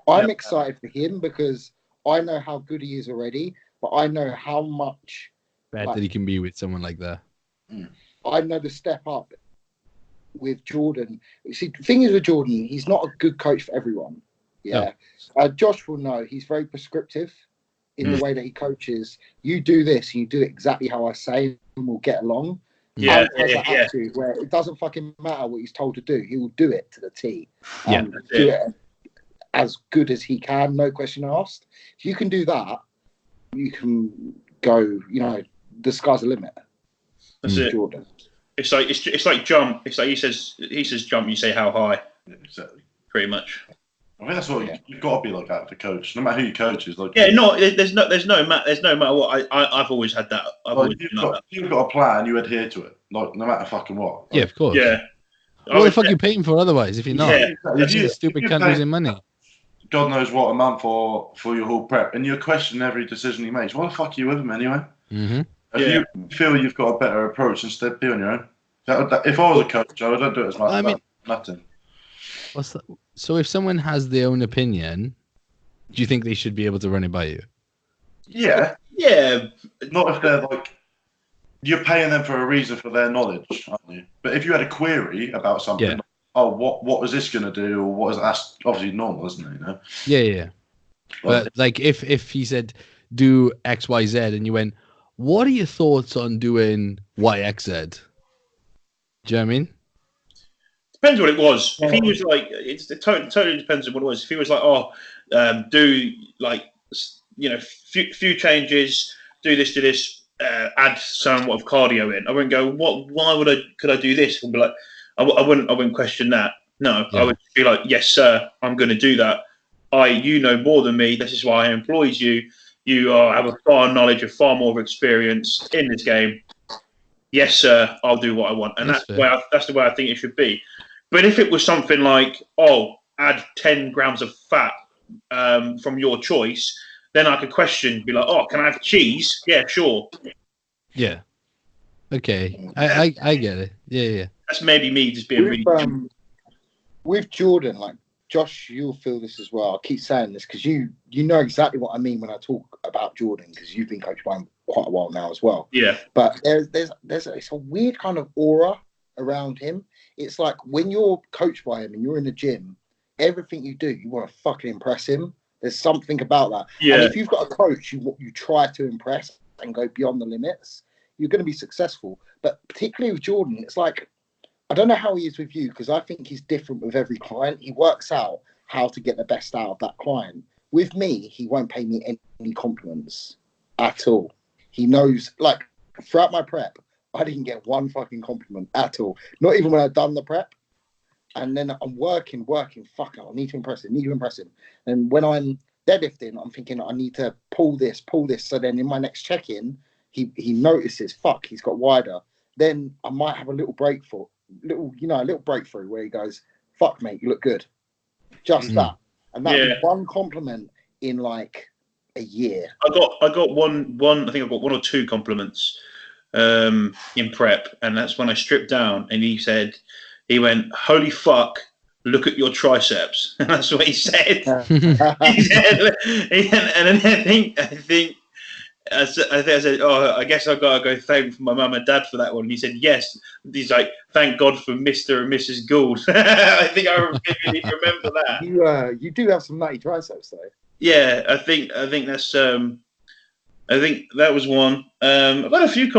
I'm excited for him because I know how good he is already, but I know how much better he can be with someone like that. I know the step up with Jordan. See, the thing is with Jordan, he's not a good coach for everyone. Yeah. No. Josh will know he's very prescriptive in the way that he coaches. You do this and you do it exactly how I say and we'll get along. Yeah. Attitude where it doesn't fucking matter what he's told to do. He will do it to the T. Do it as good as he can, no question asked. If you can do that, you can go, the sky's the limit. That's it. Jordan. It's like jump. It's like he says jump, you say how high. Yeah, exactly. Pretty much. I think that's what you've got to be like that for coach. No matter who you coach is like. Yeah, no, there's no matter what. I've always had that. You've got a plan, you adhere to it. Like no matter fucking what. Yeah, of course. Yeah. What the fuck are you paying for otherwise if you're not? Yeah. That's a stupid cunt losing money. God knows what a month for your whole prep, and you're questioning every decision he makes. Why the fuck are you with him anyway? Mm-hmm. If you feel you've got a better approach, instead be on your own. If I was a coach, I wouldn't do it as much. I mean, nothing. So if someone has their own opinion, do you think they should be able to run it by you? Yeah. Yeah. Not if they're like, you're paying them for a reason for their knowledge, aren't you? But if you had a query about something, like, what is this going to do? Or what is that's obviously normal, isn't it? Yeah. But like if he said, do X, Y, Z, and you went, what are your thoughts on doing Y, X, Z? Do you know what I mean? Depends what it was. If he was like, it totally depends on what it was. If he was like, do like, few changes, do this, add somewhat of cardio in. I wouldn't go, could I do this? I'd be like, I wouldn't question that. No, I would be like, yes, sir, I'm going to do that. You know more than me. This is why I employed you. You have a far knowledge, far more experience in this game. Yes, sir, I'll do what I want. And that's the way I think it should be. But if it was something like, add 10 grams of fat from your choice, then I could question, be like, can I have cheese? Yeah, sure. Yeah. Okay, I get it. Yeah. That's maybe me just being really. With Jordan, like Josh, you'll feel this as well. I keep saying this because you know exactly what I mean when I talk about Jordan, because you've been coached by him quite a while now as well. Yeah. But it's a weird kind of aura around him. It's like when you're coached by him and you're in the gym, everything you do, you want to fucking impress him. There's something about that. Yeah. And if you've got a coach you try to impress and go beyond the limits, you're going to be successful. But particularly with Jordan, it's like, I don't know how he is with you, because I think he's different with every client. He works out how to get the best out of that client. With me, he won't pay me any compliments at all. He knows, like, throughout my prep, I didn't get one fucking compliment at all. Not even when I'd done the prep. And then I'm working. Fuck it, I need to impress him. And when I'm deadlifting, I'm thinking I need to pull this. So then in my next check-in, he notices, fuck, he's got wider. Then I might have a little breakthrough where he goes, fuck, mate, you look good. Just that. And that was one compliment in like a year. I got one. I think I got 1 or 2 compliments in prep, and that's when I stripped down, and he went, "Holy fuck, look at your triceps." And that's what he said. And then I think I said, "Oh, I guess I've got to go thank my mum and dad for that one." And he said, "Yes." He's like, "Thank God for Mr. and Mrs. Gould." I think I vividly remember that. You do have some nutty triceps, though. Yeah, I think that's. I think that was one. I've got a few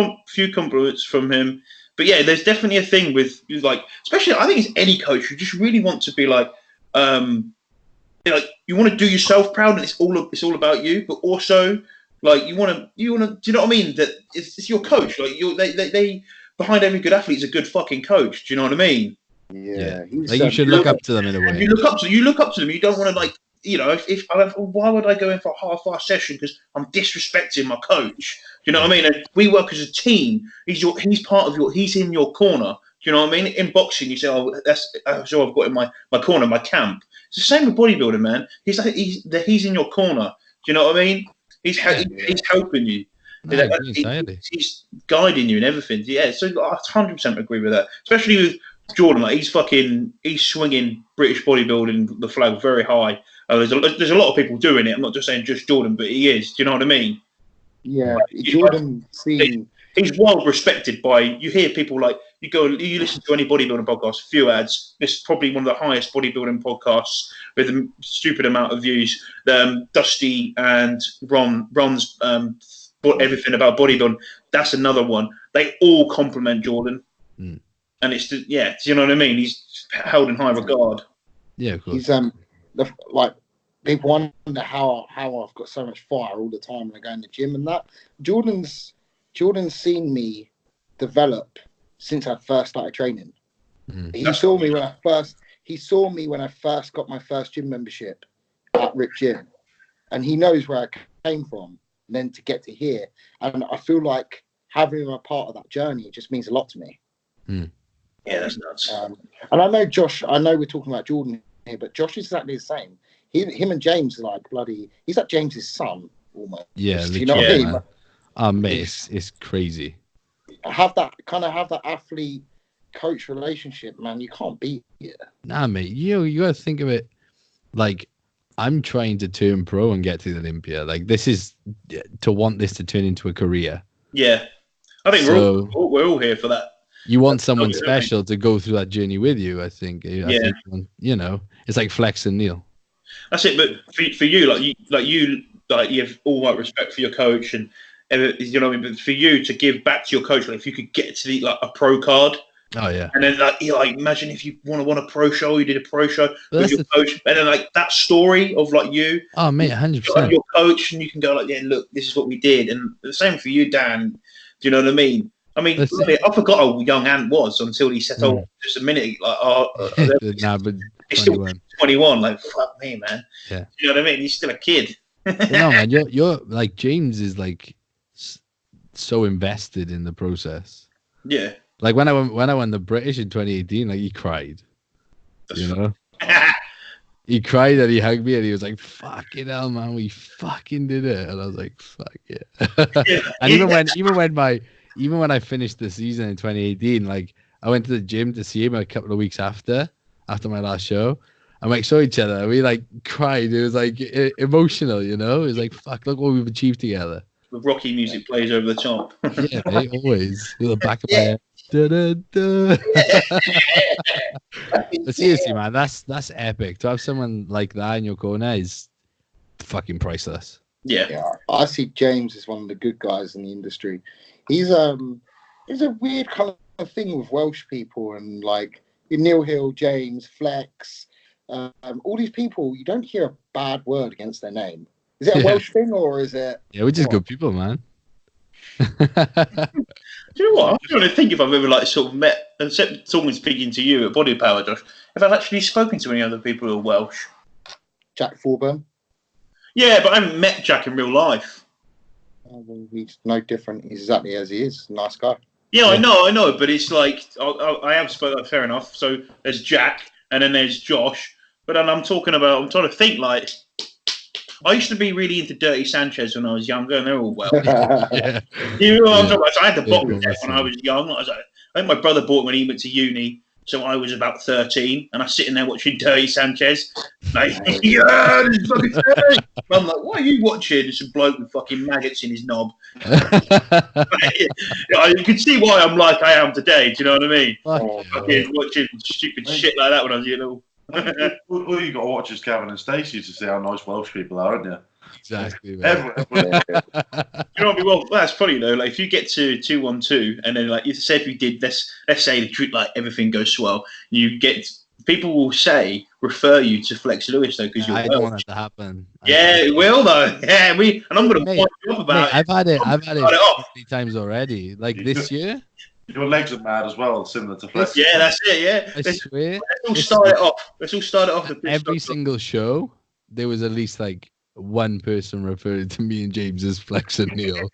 compliments from him, but yeah, there's definitely a thing with, like, especially I think it's any coach who just really want to be like, you want to do yourself proud, and it's all about you, but also like you want to. Do you know what I mean? That it's your coach. Like they behind every good athlete is a good fucking coach. Do you know what I mean? Yeah. Like you should look up to them in a way. You look up to them. You don't want to, like, why would I go in for a half-hour session because I'm disrespecting my coach? Do you know what I mean? And we work as a team. He's in your corner. Do you know what I mean? In boxing, you say, "Oh, that's so I've got in my corner, my camp." It's the same with bodybuilding, man. He's in your corner. Do you know what I mean? He's helping you. No, he's guiding you and everything. Yeah, so I 100% agree with that. Especially with Jordan, like he's swinging British bodybuilding the flag very high. There's a lot of people doing it. I'm not just saying just Jordan, but he is. Do you know what I mean? Yeah, Jordan. He's well respected by. You hear people like you listen to any bodybuilding podcast, few ads. This is probably one of the highest bodybuilding podcasts with a stupid amount of views. Dusty and Ron's everything about bodybuilding. That's another one. They all compliment Jordan. And it's do you know what I mean? He's held in high regard. Yeah, of course. He's like people wonder how I've got so much fire all the time when I go in the gym and that. Jordan's seen me develop since I first started training. He saw me when I first got my first gym membership at Rip Gym, and he knows where I came from. And then to get to here, and I feel like having him a part of that journey, it just means a lot to me. Yeah, that's nuts. And I know Josh. I know we're talking about Jordan here, but Josh is exactly the same. Him and James are like bloody. He's like James's son almost. Yeah, you know what I mean? Mate, it's crazy. Have that athlete coach relationship, man. You can't beat it. Nah, mate. You gotta think of it like I'm trying to turn pro and get to the Olympia. Like this is to want this to turn into a career. Yeah, I think we're all here for that. You want someone special to go through that journey with you. I think. I think, it's like Flex and Neil. That's it. But for you, you have all right respect for your coach, and you know what I mean. But for you to give back to your coach, like if you could get to a pro card. Oh yeah. And then imagine if you want a pro show, you did a pro show with your coach, and then that story of you. Oh mate, 100%. Your coach, and you can go look, this is what we did, and the same for you, Dan. Do you know what I mean? I mean, I forgot how young Ant was until he said, "Oh, just a minute." But he's still 21. Like, fuck me, man. Yeah. You know what I mean? He's still a kid. No, man. You're like James is like so invested in the process. Yeah. Like when I won the British in 2018, like he cried. He cried and he hugged me and he was like, "Fucking hell, man, we fucking did it." And I was like, "Fuck yeah!" And even when even when I finished the season in 2018, like I went to the gym to see him a couple of weeks after my last show. And we saw each other. And we like cried. It was like emotional, you know. It was like, fuck, look what we've achieved together. The Rocky music plays over the top. Yeah, mate, always. With the back of my head. Da, da, da. But seriously, man, that's epic. To have someone like that in your corner is fucking priceless. Yeah. I see James as one of the good guys in the industry. He's a weird kind of thing with Welsh people, and like Neil Hill, James, Flex, all these people. You don't hear a bad word against their name. Is it a Welsh thing, or is it? Yeah, we're just good people, man. Do you know what? I'm trying to think if I've ever like sort of met, except someone speaking to you at Body Power, Josh, if I've actually spoken to any other people who are Welsh. Jack Thorburn. Yeah, but I haven't met Jack in real life. Well, he's no different. He's exactly as he is. Nice guy. Yeah, I know, but it's like I have spoken. Fair enough. So there's Jack, and then there's Josh. But then I'm trying to think like. I used to be really into Dirty Sanchez when I was younger, and they're all Welsh. Yeah. You know what I'm talking about? So I had the bottle set when I was young. I think my brother bought it when he went to uni, so I was about 13, and I was sitting there watching Dirty Sanchez. Like, yeah, this is fucking dirty. I'm like, what are you watching? It's a bloke with fucking maggots in his knob. You can see why I'm like I am today. Do you know what I mean? Fucking watching stupid shit like that when I was little. All you got to watch is Gavin and Stacey to see how nice Welsh people are, aren't you? Exactly. You know what? That's funny though. Like if you get to 212, and then like you said, if you did let's say the truth, like everything goes swell, you get people will refer you to Flex Lewis though because you're. I don't want that to happen. Yeah, it will though. Yeah, and I'm going to point you up about it. I've had it 50 times already. Like this year. Your legs are mad as well, similar to Flex. Yeah, that's it. Yeah, I swear. Let's all start it off. Every single show, there was at least like one person referring to me and James as Flex and Neil.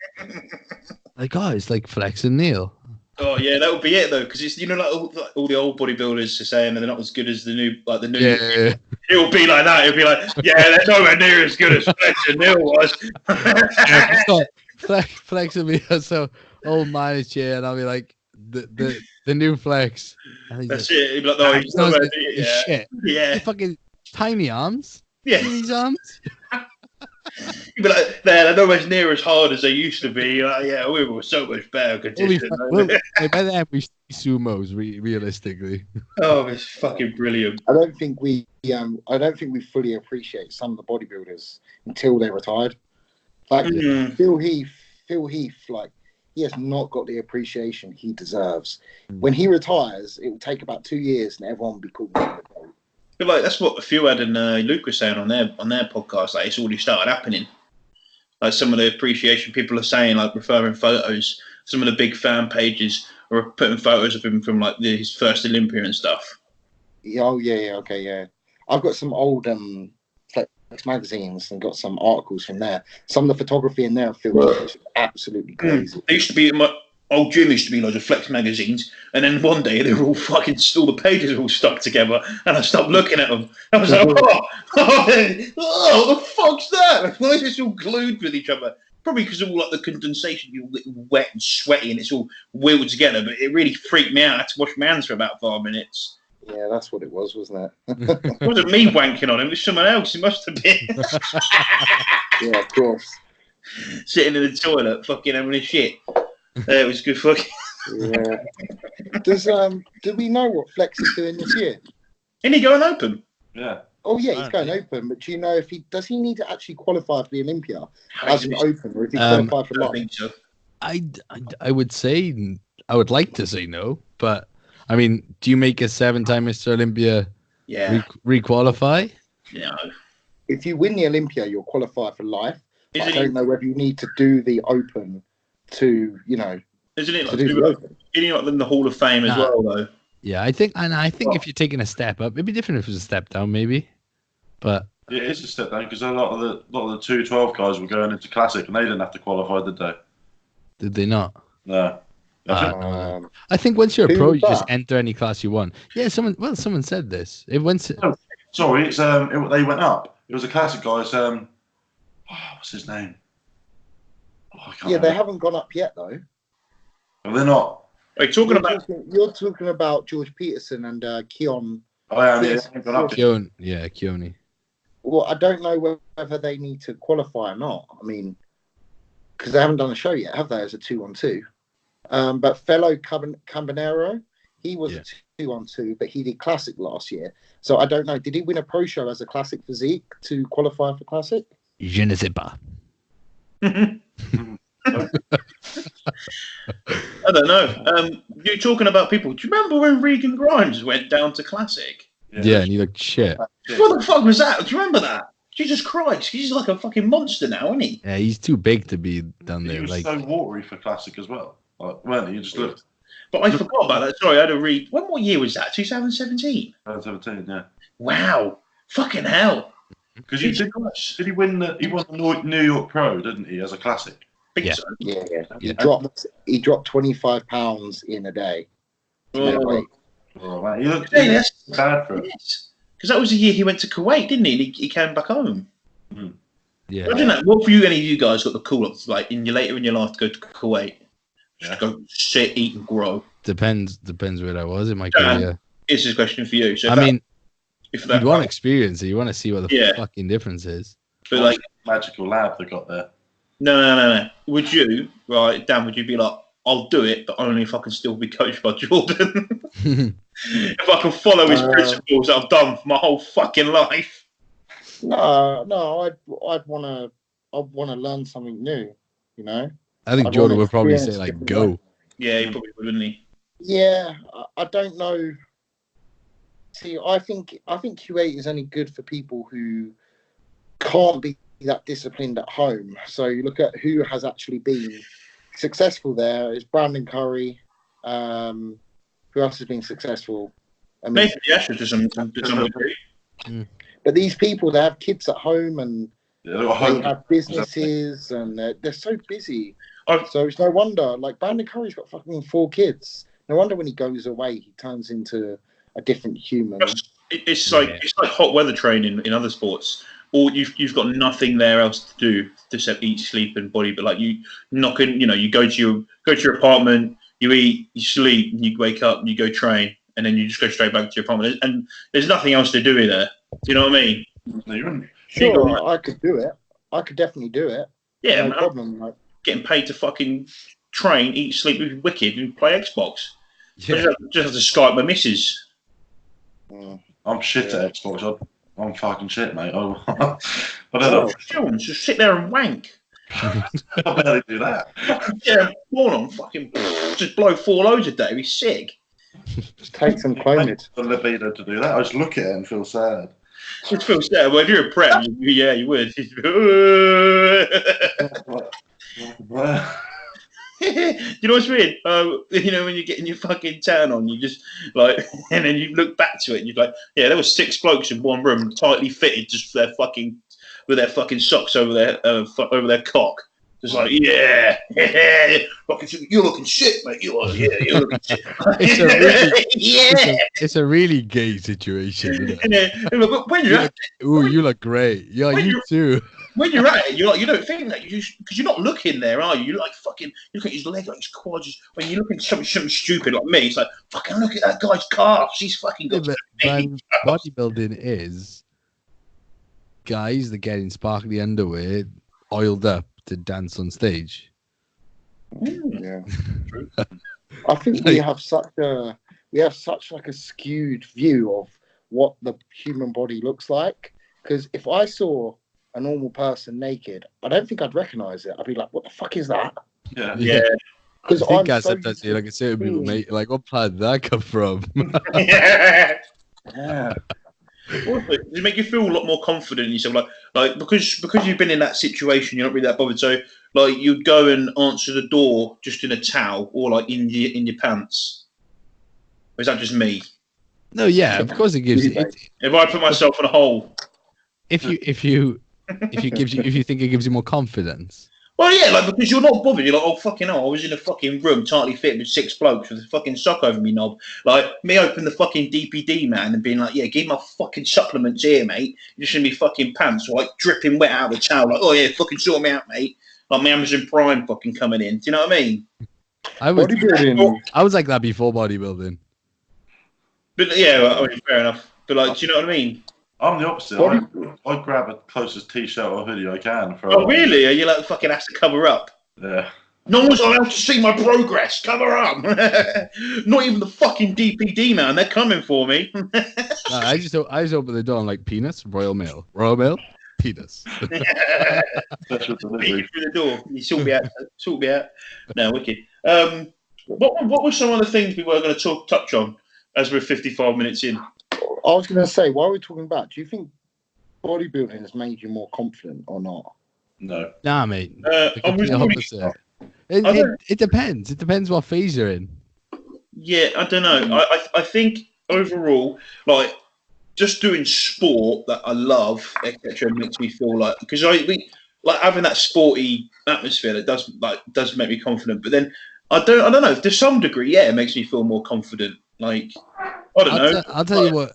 Like, oh, it's like Flex and Neil. Oh yeah, that would be it though, because it's like all the old bodybuilders are saying they're not as good as the new. Yeah. It will be like that. It'll be like, yeah, they're nowhere near as good as Flex and Neil was. Flex will be so old man chair, and I'll be like the new Flex. That's it. He'll be like, no, he's not about it. Shit. Yeah. Fucking tiny arms. Yeah. These arms. You'd be like, they're nowhere near as hard as they used to be. Like, yeah, we were so much better condition. By then we see sumos realistically. Oh, it's fucking brilliant. I don't think we fully appreciate some of the bodybuilders until they're retired. Like Phil Heath, like he has not got the appreciation he deserves. When he retires, it will take about 2 years, and everyone will be called. But like that's what Fuad and Luke were saying on their podcast. Like it's already started happening. Like some of the appreciation people are saying, like referring photos. Some of the big fan pages are putting photos of him from like his first Olympia and stuff. Okay. I've got some old Flex magazines and got some articles from there. Some of the photography in there feels absolutely crazy. There used to be my old gym used to be loads of Flex magazines, and then one day they were all fucking all the pages were all stuck together, and I stopped looking at them. I was like, what the fuck's that? Why is this all glued with each other? Probably because of all like the condensation, you're wet and sweaty, and it's all willed together. But it really freaked me out. I had to wash my hands for about 5 minutes. Yeah, that's what it was, wasn't it? It wasn't me wanking on him. It was someone else. It must have been. Yeah, of course. Sitting in the toilet, fucking having a shit. It was good fucking. Yeah. Do we know what Flex is doing this year? Isn't he going open? Yeah. Oh yeah, he's going open. But do you know if does he need to actually qualify for the Olympia as an open, or if he qualify for life? I think so. I would say I would like to say no, but I mean, do you make a 7-time Mr. Olympia? Yeah. Re-qualify? No. If you win the Olympia, you'll qualify for life. I don't know whether you need to do the open to, Isn't it like in the Hall of Fame as well, though? Yeah, I think if you're taking a step up, it'd be different if it was a step down, maybe. But it is a step down because a lot of the 212 guys were going into Classic and they didn't have to qualify, did they? Did they not? No. I think once you're a pro, you just enter any class you want. Yeah, someone said this. Sorry, it's they went up. It was a Classic guys. What's his name? They haven't gone up yet though. Are they not? Are you talking about? You're talking about George Peterson and Keon. Oh, yeah, Keone. Well, I don't know whether they need to qualify or not. I mean, because they haven't done a show yet, have they, as a 2-on-2? But fellow Campanero, he was a 2-on-2, but he did Classic last year. So I don't know. Did he win a pro show as a Classic physique to qualify for Classic? Je ne sais pas. I don't know. You're talking about people. Do you remember when Regan Grimes went down to Classic? Yeah, and he looked shit. What the fuck was that? Do you remember that? Jesus Christ, he's like a fucking monster now, isn't he? Yeah, he's too big to be down there. He was so watery for Classic as well. Like, weren't he? You just looked. But I forgot about that. Sorry, I had to read. What year was that? 2017? 2017, yeah. Wow. Fucking hell. Because did he win he won the New York Pro, didn't he, as a Classic? Yeah. So. Yeah. He dropped 25 pounds in a day. Oh, man. He looked bad for it. Because that was the year he went to Kuwait, didn't he? And he came back home. Mm. Yeah. What for you? Any of you guys got the call up like later in your life to go to Kuwait? Just go sit, eat, and grow. Depends where I was in my career. It's a question for you. So if you want to experience it, you want to see what the fucking difference is. But like magical lab they got there. No. Would you, right, Dan? Would you be like, I'll do it, but only if I can still be coached by Jordan? If I can follow his principles that I've done for my whole fucking life. No, I'd want to learn something new. You know. I think Jordan would probably say like, "Go." Yeah, he probably would, wouldn't he? Yeah, I don't know. See, I think Q8 is only good for people who can't be that disciplined at home. So you look at who has actually been successful there. Is Brandon Curry. Who else has been successful? I mean, Nathan Yasher to some degree. But these people, they have kids at home and they have businesses and they're so busy. So it's no wonder. Like Brandon Curry's got fucking 4 kids. No wonder when he goes away, he turns into a different human. It's like hot weather training in other sports. Or you've got nothing there else to do except eat, sleep, and body. But like you you go to your apartment, you eat, you sleep, and you wake up, and you go train, and then you just go straight back to your apartment. And there's nothing else to do in there. Do you know what I mean? No, you wouldn't. Sure, I could do it. I could definitely do it. Yeah, no problem. Like, getting paid to fucking train, eat, sleep with Wicked, and play Xbox. Yeah. Just have to Skype my missus. I'm shit at Xbox. I'm fucking shit, mate. I don't know. Just sit there and wank. I barely do that. Yeah, porn on fucking just blow 4 loads a day. Be sick. Just take some Clomid. The libido to do that. I just look at it and feel sad. Just feel sad. Well, if you're a prep, you would. You know what's weird? When you're getting your fucking tan on, you just like, and then you look back to it, and you're like, yeah, there was 6 blokes in one room, tightly fitted, just with their fucking socks over their cock. Just like, yeah, you're looking shit, mate. You're looking shit. It's a really gay situation. Isn't it? When you're at it, you look great. Yeah, you too. When you're at it, you don't think that because you're not looking there, are you? You're like fucking. You look at his leg, like his quads. When you look at something stupid like me, it's like fucking look at that guy's calves. He's fucking got. Bodybuilding is guys that get in sparkly underwear, oiled up to dance on stage. Yeah, I think we have such like a skewed view of what the human body looks like. Because if I saw a normal person naked, I don't think I'd recognize it. I'd be like, "What the fuck is that?" Yeah. Because I think I said that to you, like I say to people, mate, like, what planet did that come from? Yeah. It make you feel a lot more confident in yourself, like because you've been in that situation, you're not really that bothered. So like you'd go and answer the door just in a towel or like in your pants. Or is that just me? No, yeah, of course it gives you. If I put myself in a hole, if you think it gives you more confidence. Well, yeah, like because you're not bothered. You're like, oh fucking hell, I was in a fucking room tightly fitted with 6 blokes with a fucking sock over me knob. Like me opening the fucking DPD man and being like, yeah, give my fucking supplements here, mate. You're just in me fucking pants, or like dripping wet out of the towel. Like, oh yeah, fucking sort me out, mate. Like my Amazon Prime fucking coming in. Do you know what I mean? I was Bodybuilding. I was like that before bodybuilding. But yeah, well, I mean, fair enough. But like, do you know what I mean? I'm the opposite. I grab a closest t-shirt or hoodie I can. Oh, really? Are you like fucking have to cover up? Yeah. No one's allowed to see my progress. Cover up. Not even the fucking DPD, man. They're coming for me. No, I just open the door. I'm like, penis, Royal Mail, penis. Special delivery. Through the door. You sort me out. Sort me out. No, wicked. What were some of the things we were going to touch on as we're 55 minutes in? I was going to say, while we're talking about, do you think bodybuilding has made you more confident or not? No. Nah, mate. I'm The opposite. It depends. It depends what phase you're in. Yeah, I don't know. I think overall, like, just doing sport that I love, etc., makes me feel like, because like having that sporty atmosphere that does make me confident. But then I don't know. To some degree, yeah, it makes me feel more confident. Like, I don't know. I'll tell you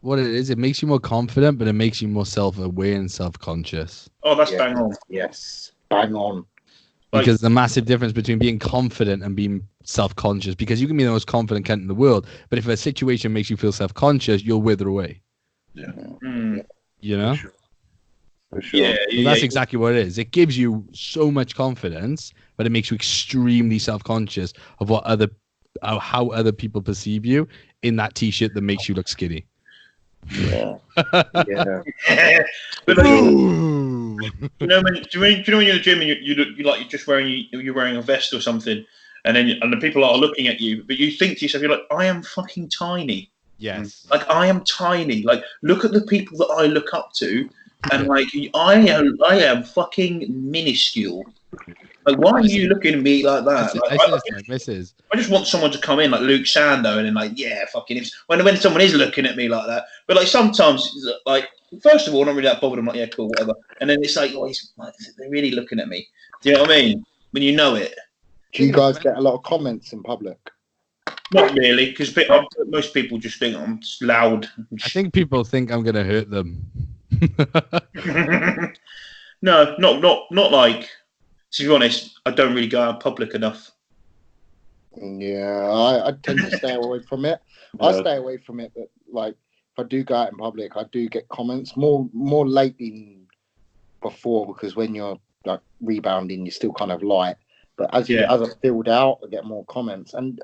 what it is. It makes you more confident, but it makes you more self-aware and self-conscious. Oh, that's bang on. Yes, bang on. Because the massive difference between being confident and being self-conscious, because you can be the most confident cunt in the world, but if a situation makes you feel self-conscious, you'll wither away. Yeah. You know? For sure. Yeah, So that's exactly what it is. It gives you so much confidence, but it makes you extremely self-conscious of how other people perceive you in that t-shirt that makes you look skinny. Yeah. Yeah. But like, you know when you're in the gym and you're just wearing a vest or something, and the people are looking at you, but you think to yourself, you're like, I am fucking tiny. Yes. Like, I am tiny. Like, look at the people that I look up to, and like, I am fucking minuscule. Like, why are you looking at me like that? I said this to my missus. I just want someone to come in like Luke Sando and then like, yeah, fucking when someone is looking at me like that. But like sometimes, like, first of all, I'm not really that bothered. I'm like, yeah, cool, whatever. And then it's like, oh, they're really looking at me. Do you know what I mean? When you know it. Do you guys get a lot of comments in public? Not really, because most people just think I'm just loud. I think people think I'm gonna hurt them. No, not like. To be honest, I don't really go out in public enough. Yeah, I tend to stay away from it. I stay away from it, but like if I do go out in public, I do get comments more lately than before, because when you're like rebounding, you're still kind of light. But as I filled out, I get more comments, and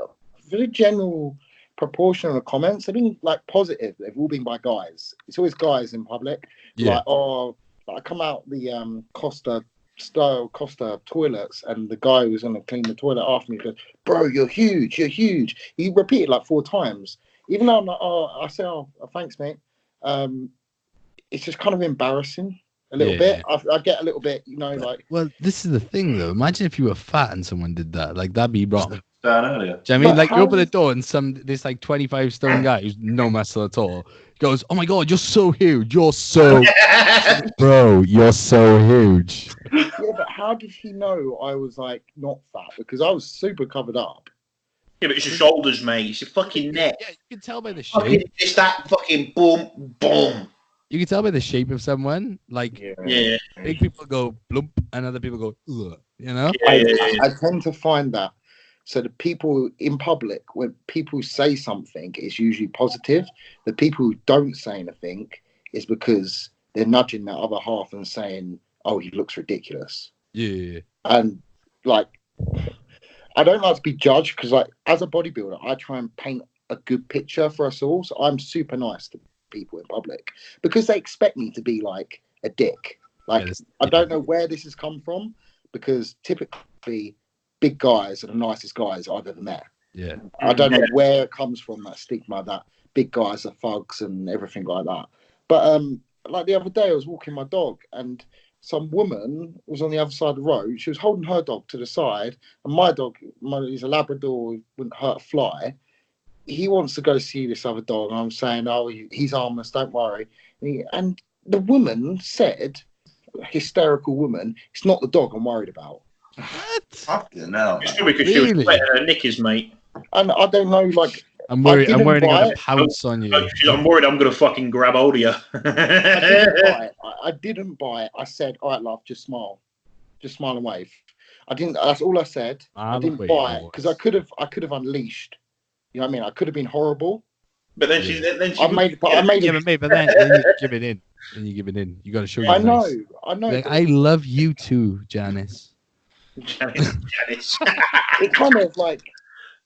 for the general proportion of the comments have been like positive. They've all been by guys. It's always guys in public. Yeah. Like, I come out the Costa toilets, and the guy who was going to clean the toilet after me goes, bro, you're huge. He repeated like 4 times. Even though I'm like, I say, thanks, mate. It's just kind of embarrassing a little bit. I get a little bit, like. Well, this is the thing, though. Imagine if you were fat and someone did that. Like, that'd be wrong. Earlier. Do you know what I mean? Like, you open the door and this like 25 stone guy who's no muscle at all goes, oh my God, you're so huge. You're so... Bro, you're so huge. Yeah, but how did he know I was like not fat? Because I was super covered up. Yeah, but it's your shoulders, mate. It's your fucking neck. Yeah, you can tell by the shape. It's that fucking boom. You can tell by the shape of someone. Like, yeah. Big people go blump and other people go, ugh, you know? I tend to find that. So the people in public, when people say something, it's usually positive. The people who don't say anything is because they're nudging that other half and saying, oh, he looks ridiculous. Yeah. And like, I don't like to be judged, because like as a bodybuilder, I try and paint a good picture for us all. So I'm super nice to people in public because they expect me to be like a dick. Like, I don't know where this has come from, because typically big guys are the nicest guys I've ever met. Yeah. I don't know where it comes from, that stigma that big guys are thugs and everything like that. But like the other day, I was walking my dog, and some woman was on the other side of the road. She was holding her dog to the side, and my dog, he's a Labrador, wouldn't hurt a fly. He wants to go see this other dog, and I'm saying, oh, he's harmless, don't worry. And the woman said, hysterical woman, it's not the dog I'm worried about. What? Fucking hell. It's probably because she was wetting her knickers, mate. And I don't know, like, I'm worried I'm gonna pounce on you. I'm worried I'm gonna fucking grab hold of you. I didn't buy it. I said, all right, love, just smile and wave. I didn't. That's all I said. I didn't buy it because I could have unleashed. You know what I mean? I could have been horrible. But then she I made. But then you give it in. Then you give it in. You got to show. I know. Like, I love you too, Janice. Janice. It kind of like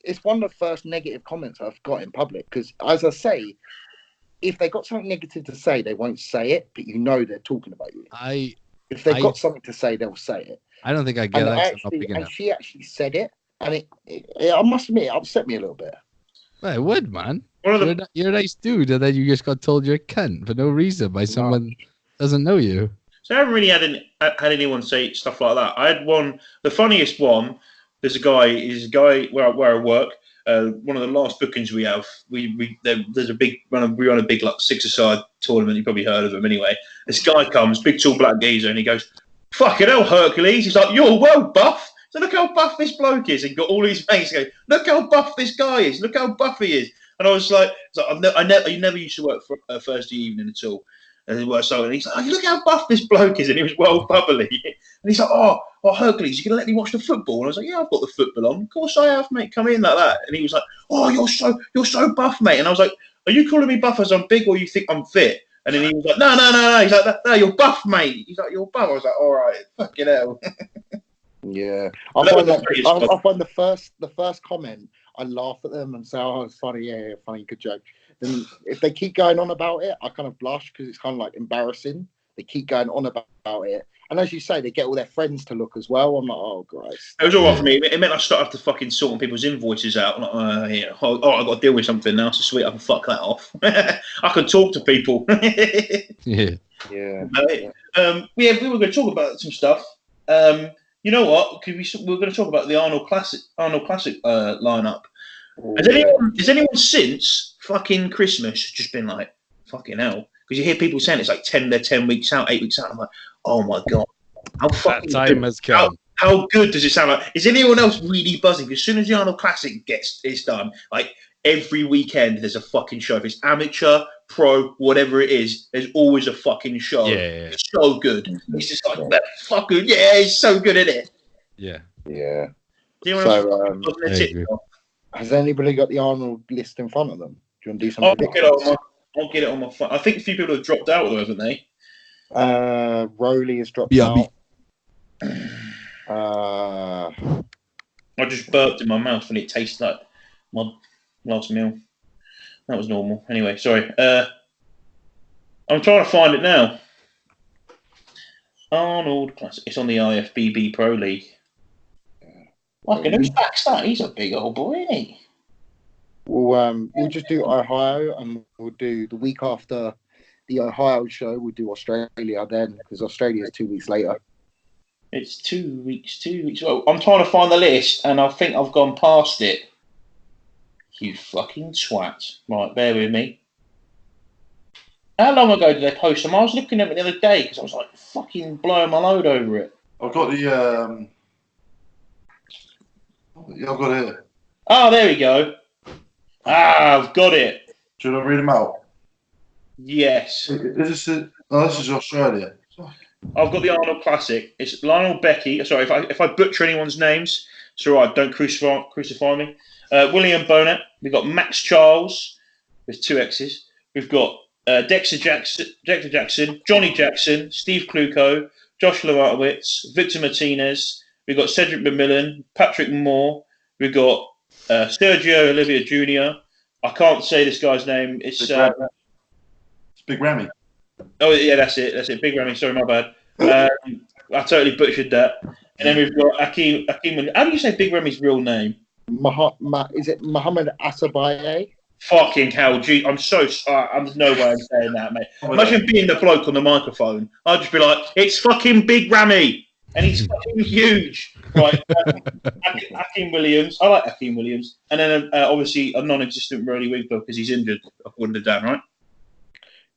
it's one of the first negative comments I've got in public because, as I say, if they got something negative to say, they won't say it, but you know they're talking about you. If they've got something to say, they'll say it. I don't think I get that. She actually said it, and I must admit, it upset me a little bit. Well, it would, man. You're a nice dude, and then you just got told you're a cunt for no reason by someone who doesn't know you. So I haven't really had anyone say stuff like that. I had one, the funniest one. There's a guy where I work. One of the last bookings we have, there's a big we run a big like 6-a-side tournament. You probably heard of them anyway. This guy comes, big tall black geezer, and he goes, "Fucking hell, Hercules!" He's like, "You're well buff." So look how buff this bloke is, and got all his mates go, "Look how buff this guy is. Look how buff he is." And I was like, I never used to work for Thursday evening at all. And he's like, "Oh, look how buff this bloke is," and he was well bubbly. And he's like, "Oh, Hercules, you gonna let me watch the football?" And I was like, "Yeah, I've got the football on. Of course I have, mate. Come in like that." And he was like, "Oh, you're so buff, mate." And I was like, "Are you calling me buff as I'm big, or you think I'm fit?" And then he was like, "No." He's like, "No, you're buff, mate." He's like, "You're buff." I was like, "All right, fucking hell." Yeah, I find the first comment, I laugh at them and say, "Oh, it's funny, yeah, funny, good joke." Then if they keep going on about it, I kind of blush because it's kind of like embarrassing. They keep going on about it, and as you say, they get all their friends to look as well. I'm like, oh, Christ. It was all right for me. It meant I started to fucking sorting people's invoices out. Like, yeah. Oh, I've got to deal with something now. So sweet, I can fuck that off. I can talk to people. Yeah. We were going to talk about some stuff. You know what? We're going to talk about the Arnold Classic lineup. Has anyone since fucking Christmas just been like, fucking hell? Because you hear people saying it's like 10 weeks out, 8 weeks out. I'm like, oh my God. How fucking that time has come. How good does it sound like? Is anyone else really buzzing? As soon as the Arnold Classic is done, like every weekend there's a fucking show. If it's amateur, pro, whatever it is, there's always a fucking show. Yeah. It's so good. It's just like that fucking, yeah, it's so good, isn't it? Yeah. Has anybody got the Arnold list in front of them? Do you want to do something? I'll get it on my phone. I think a few people have dropped out though, haven't they? Rowley has dropped out. I just burped in my mouth and it tastes like my last meal. That was normal. Anyway, sorry. I'm trying to find it now. Arnold Classic. It's on the IFBB Pro League. Fucking who's backs that? He's a big old boy, isn't he? We'll just do Ohio, and we'll do the week after the Ohio show. We'll do Australia then, because Australia is 2 weeks later. It's 2 weeks. Well, I'm trying to find the list, and I think I've gone past it. You fucking twat. Right, bear with me. How long ago did they post them? I was looking at it the other day because I was like fucking blowing my load over it. I've got the I've got it here. Oh, there we go. I've got it. Should I read them out? Yes. This is Australia. I've got the Arnold Classic. It's Lionel Becky. Sorry, if I butcher anyone's names, it's all right. Don't crucify me. William Bonnet. We've got Max Charles with 2 X's. We've got Dexter Jackson, Johnny Jackson, Steve Kluko, Josh Lewatowicz, Victor Martinez. We've got Cedric McMillan, Patrick Moore. We've got Sergio Olivier Jr. I can't say this guy's name. It's Big Ramy. Oh, yeah, that's it. Big Ramy. Sorry, my bad. I totally butchered that. And then we've got Akeem. How do you say Big Ramy's real name? Is it Muhammad Asabaye? Fucking hell, gee, I'm so sorry. There's no way I'm saying that, mate. Imagine being the bloke on the microphone. I'd just be like, it's fucking Big Ramy. And he's fucking huge. Right. Akeem Williams. I like Akeem Williams. And then, obviously, a non-existent Roddy Wigler because he's injured, according to Dan, right?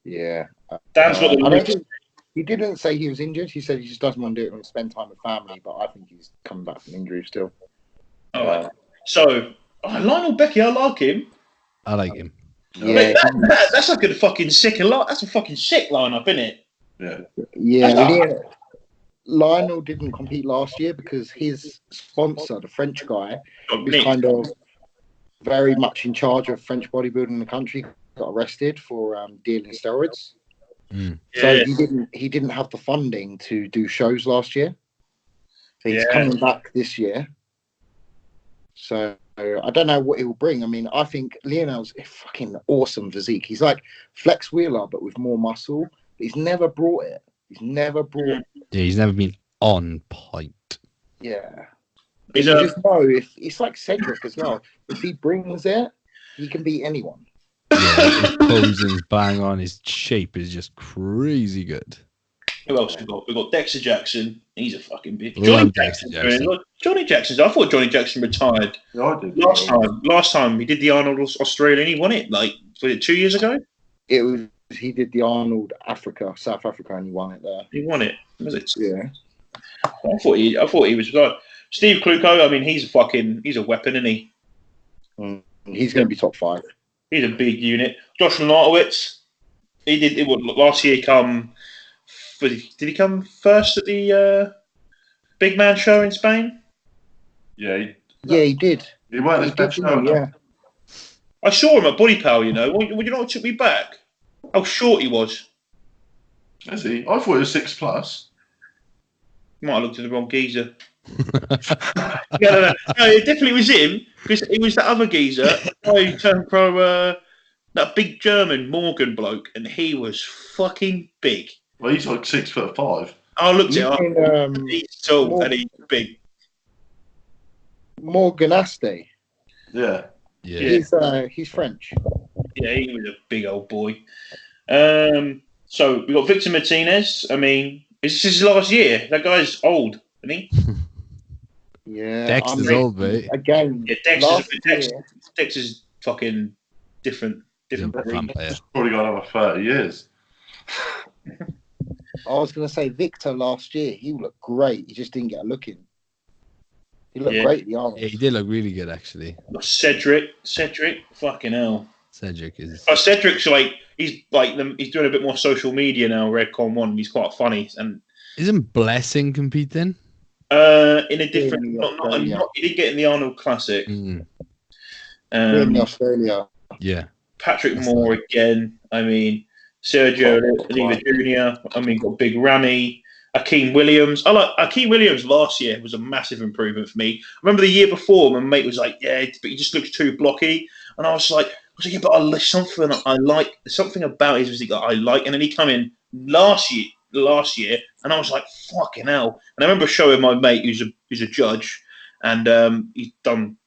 Yeah. Dan's got the he didn't say he was injured. He said he just doesn't want to do it and spend time with family. But I think he's coming back from injury still. All right. So, Lionel Becky, I like him. I like him. Yeah, that's like a fucking sick. That's a fucking sick lineup, isn't it? Yeah. Yeah. Lionel didn't compete last year because his sponsor, the French guy, who's kind of very much in charge of French bodybuilding in the country, got arrested for dealing steroids. So he didn't have the funding to do shows last year. So he's coming back this year. So I don't know what he will bring. I mean, I think Lionel's a fucking awesome physique. He's like Flex Wheeler, but with more muscle. But he's never brought it. He's never been on point. Yeah. You just know if it's like Cedric as well. If he brings it, he can beat anyone. Yeah, his posing's bang on. His shape is just crazy good. Who else we got? We got Dexter Jackson. He's a fucking big. Johnny Jackson. Johnny Jackson. I thought Johnny Jackson retired last time. He did the Arnold Australian. He won it like 2 years ago. He did the Arnold South Africa, and he won it there. He won it. Was it? Yeah. I thought he was like Steve Kluko. I mean, he's a weapon, isn't he? He's going to be top 5. He's a big unit. Josh Lenartowicz. He did it. Last year did he come first at the big man show in Spain? Yeah, he did. He weren't his best show. Yeah. I saw him at Body Power. You know, would you know what took me back? How short he was. Is he? I thought he was 6+. Might have looked at the wrong geezer. No, it definitely was him because it was that other geezer who turned pro. That big German Morgan bloke, and he was fucking big. Well, he's like 6'5". I looked at him. He's tall and he's big. Morgan Aste. Yeah. He's French. Yeah, he was a big old boy. So we got Victor Martinez. I mean, this is his last year. That guy's old, isn't he? Yeah. Dexter's old, mate. Again, Dexter's fucking different. He's probably got another 30 years. I was going to say Victor last year. He looked great. He just didn't get a look in. He looked great at the Arnold. Yeah, he did look really good, actually. Cedric, fucking hell. Cedric's like he's doing a bit more social media now. Redcon 1. He's quite funny. And isn't Blessing competing? In a different, he didn't get in the Arnold Classic. In Australia. Yeah. Patrick Moore again. I mean, Sergio Oliva Jr. I mean, got Big Ramy, Akeem Williams. Akeem Williams last year was a massive improvement for me. I remember the year before, my mate was like, "Yeah, but he just looks too blocky," and I was like, "Yeah, but something about his physique that I like." And then he come in last year, and I was like, "Fucking hell!" And I remember showing my mate, who's a judge, and he's done.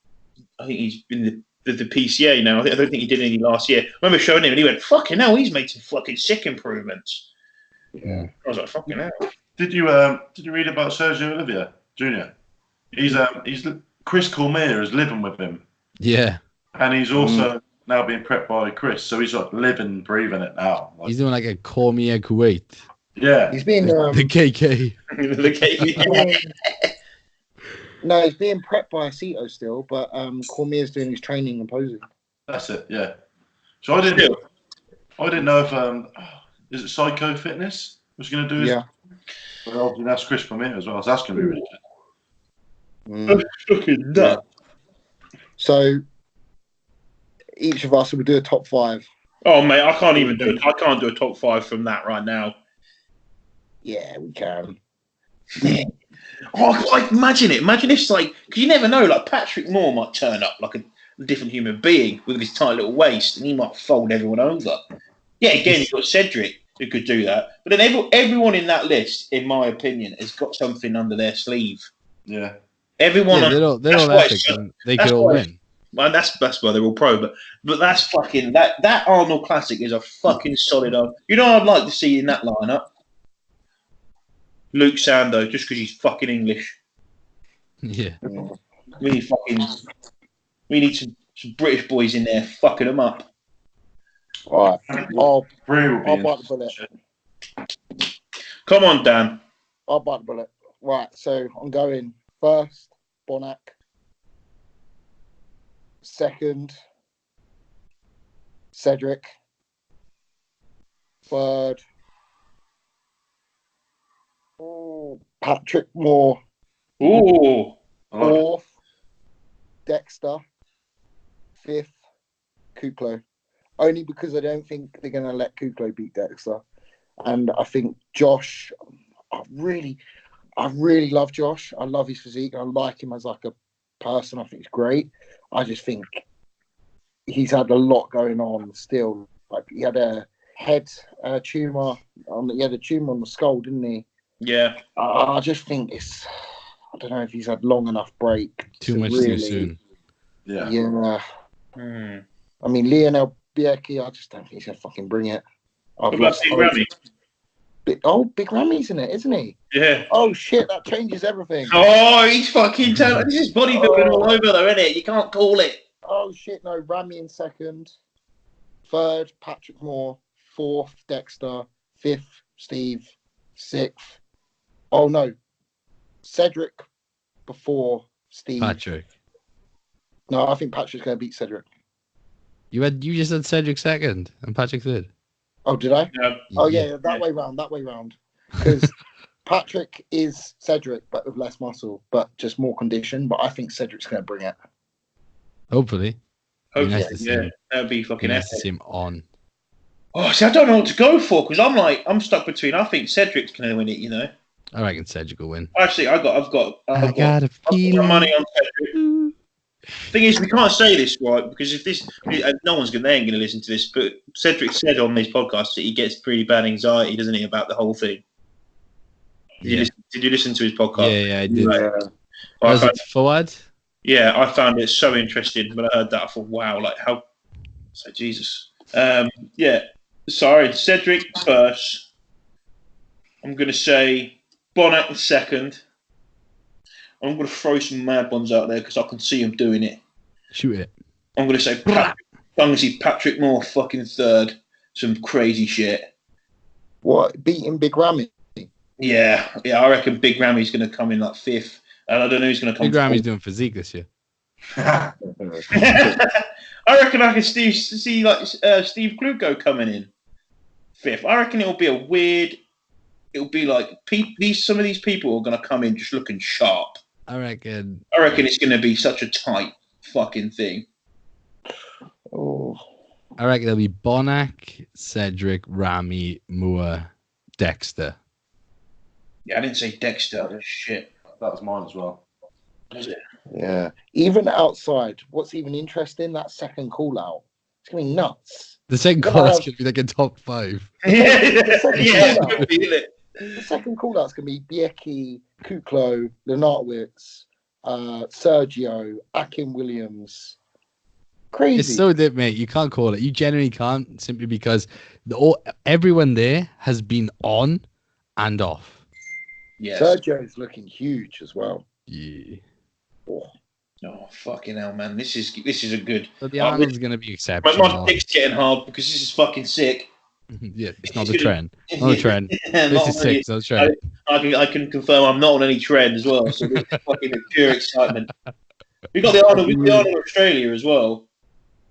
I think he's been the PCA now. I don't think he did any last year. I remember showing him, and he went, "Fucking hell, he's made some fucking sick improvements." Yeah, I was like, "Fucking hell." Did you read about Sergio Oliva Jr.? He's Chris Cormier is living with him. Yeah, and he's also now being prepped by Chris, so he's like living, breathing it now. He's doing like a Cormier Kuwait. Yeah, he's been the KK. The KK. No, he's being prepped by Aceto still, but Cormier's doing his training and posing. That's it, yeah. So I didn't know if is it Psycho Fitness was going to do his? Yeah. Well, that's Chris Cormier as well. So that's going to be really good. That's fucking nuts. So each of us will do a top 5. Oh mate, I can't do a top 5 from that right now. Yeah, we can. Imagine it. Imagine if, like, because you never know, like, Patrick Moore might turn up like a different human being with his tight little waist, and he might fold everyone over. Yeah, again, you've got Cedric who could do that. But then everyone in that list, in my opinion, has got something under their sleeve. Yeah. Everyone. Yeah, they're all epic, and they could all win. And that's why they're all pro. But that's fucking that Arnold Classic is a fucking solid. You know, I'd like to see in that lineup. Luke Sando, just because he's fucking English. Yeah. We need some British boys in there fucking them up. All right. I'll bite the bullet. Come on, Dan. I'll bite the bullet. Right, so I'm going first, Bonac. Second, Cedric. Third, Patrick Moore. Ooh. Fourth, Dexter. Fifth, Kuklo. Only because I don't think they're going to let Kuklo beat Dexter. And I think Josh, I really love Josh. I love his physique. I like him as like a person. I think he's great. I just think he's had a lot going on still. Like he had a head tumor he had a tumor on the skull, didn't he? Yeah. I just think I don't know if he's had long enough break. Too much really, too soon. Yeah. Yeah. Hmm. I mean, Lionel Biecki, I just don't think he's going to fucking bring it. What about Big Ramy? Big Ramy's in it, isn't he? Yeah. Oh, shit, that changes everything. Oh, he's fucking talented. This is bodybuilding all over, though, isn't it? You can't call it. Oh, shit, no. Ramy in second. Third, Patrick Moore. Fourth, Dexter. Fifth, Steve. Sixth. Oh, no. Cedric before Steve. Patrick. No, I think Patrick's going to beat Cedric. You just said Cedric second and Patrick third. Oh, did I? Yeah. Oh, yeah, that way round. Because Patrick is Cedric, but with less muscle, but just more condition. But I think Cedric's going to bring it. Hopefully. Hopefully, Nice to see yeah. him. That'd be fucking Nice to epic. see him on. Oh, see, I don't know what to go for because I'm stuck between. I think Cedric's going to win it. You know. I reckon Cedric will win. Actually, I've got a my feeling. money on Cedric. Thing is, we can't say this, right? Because if this, no one's they ain't going to listen to this. But Cedric said on these podcasts that he gets pretty bad anxiety, doesn't he, about the whole thing? Did you listen to his podcast? Yeah, I did. Right. Forward? Yeah, I found it so interesting when I heard that. I thought, wow, like how? So Jesus. Yeah. Sorry, Cedric first. I'm going to say Bonac second. I'm going to throw some mad ones out there because I can see him doing it. Shoot it. I'm going to say Patrick Moore fucking third. Some crazy shit. What? Beating Big Ramy? Yeah. I reckon Big Ramy's going to come in like fifth. And I don't know who's going to come Big Ramy's doing physique this year. I reckon I can see Steve Klugo coming in fifth. I reckon it'll be it'll be like some of these people are going to come in just looking sharp. I reckon it's going to be such a tight fucking thing. Oh. I reckon there'll be Bonac, Cedric, Ramy, Moore, Dexter. Yeah, I didn't say Dexter. Shit. That was mine as well. Was it? Yeah. Even outside, what's even interesting, that second call out. It's going to be nuts. The second call out's going to be like a top 5. The second call out's going to be Biecki, Kuklo, Lenartwitz, Sergio, Akin Williams. Crazy. It's so deep, mate. You can't call it. You generally can't, simply because everyone there has been on and off. Yes. Sergio's looking huge as well. Yeah. Oh fucking hell, man! This is a good. So the Arnold's going to be exceptional. My dick's getting hard because this is fucking sick. Yeah, it's not the trend. Not a trend. This is sick. So trend. I can confirm I'm not on any trend as well. So this is fucking pure excitement. We got the Arnold Australia as well.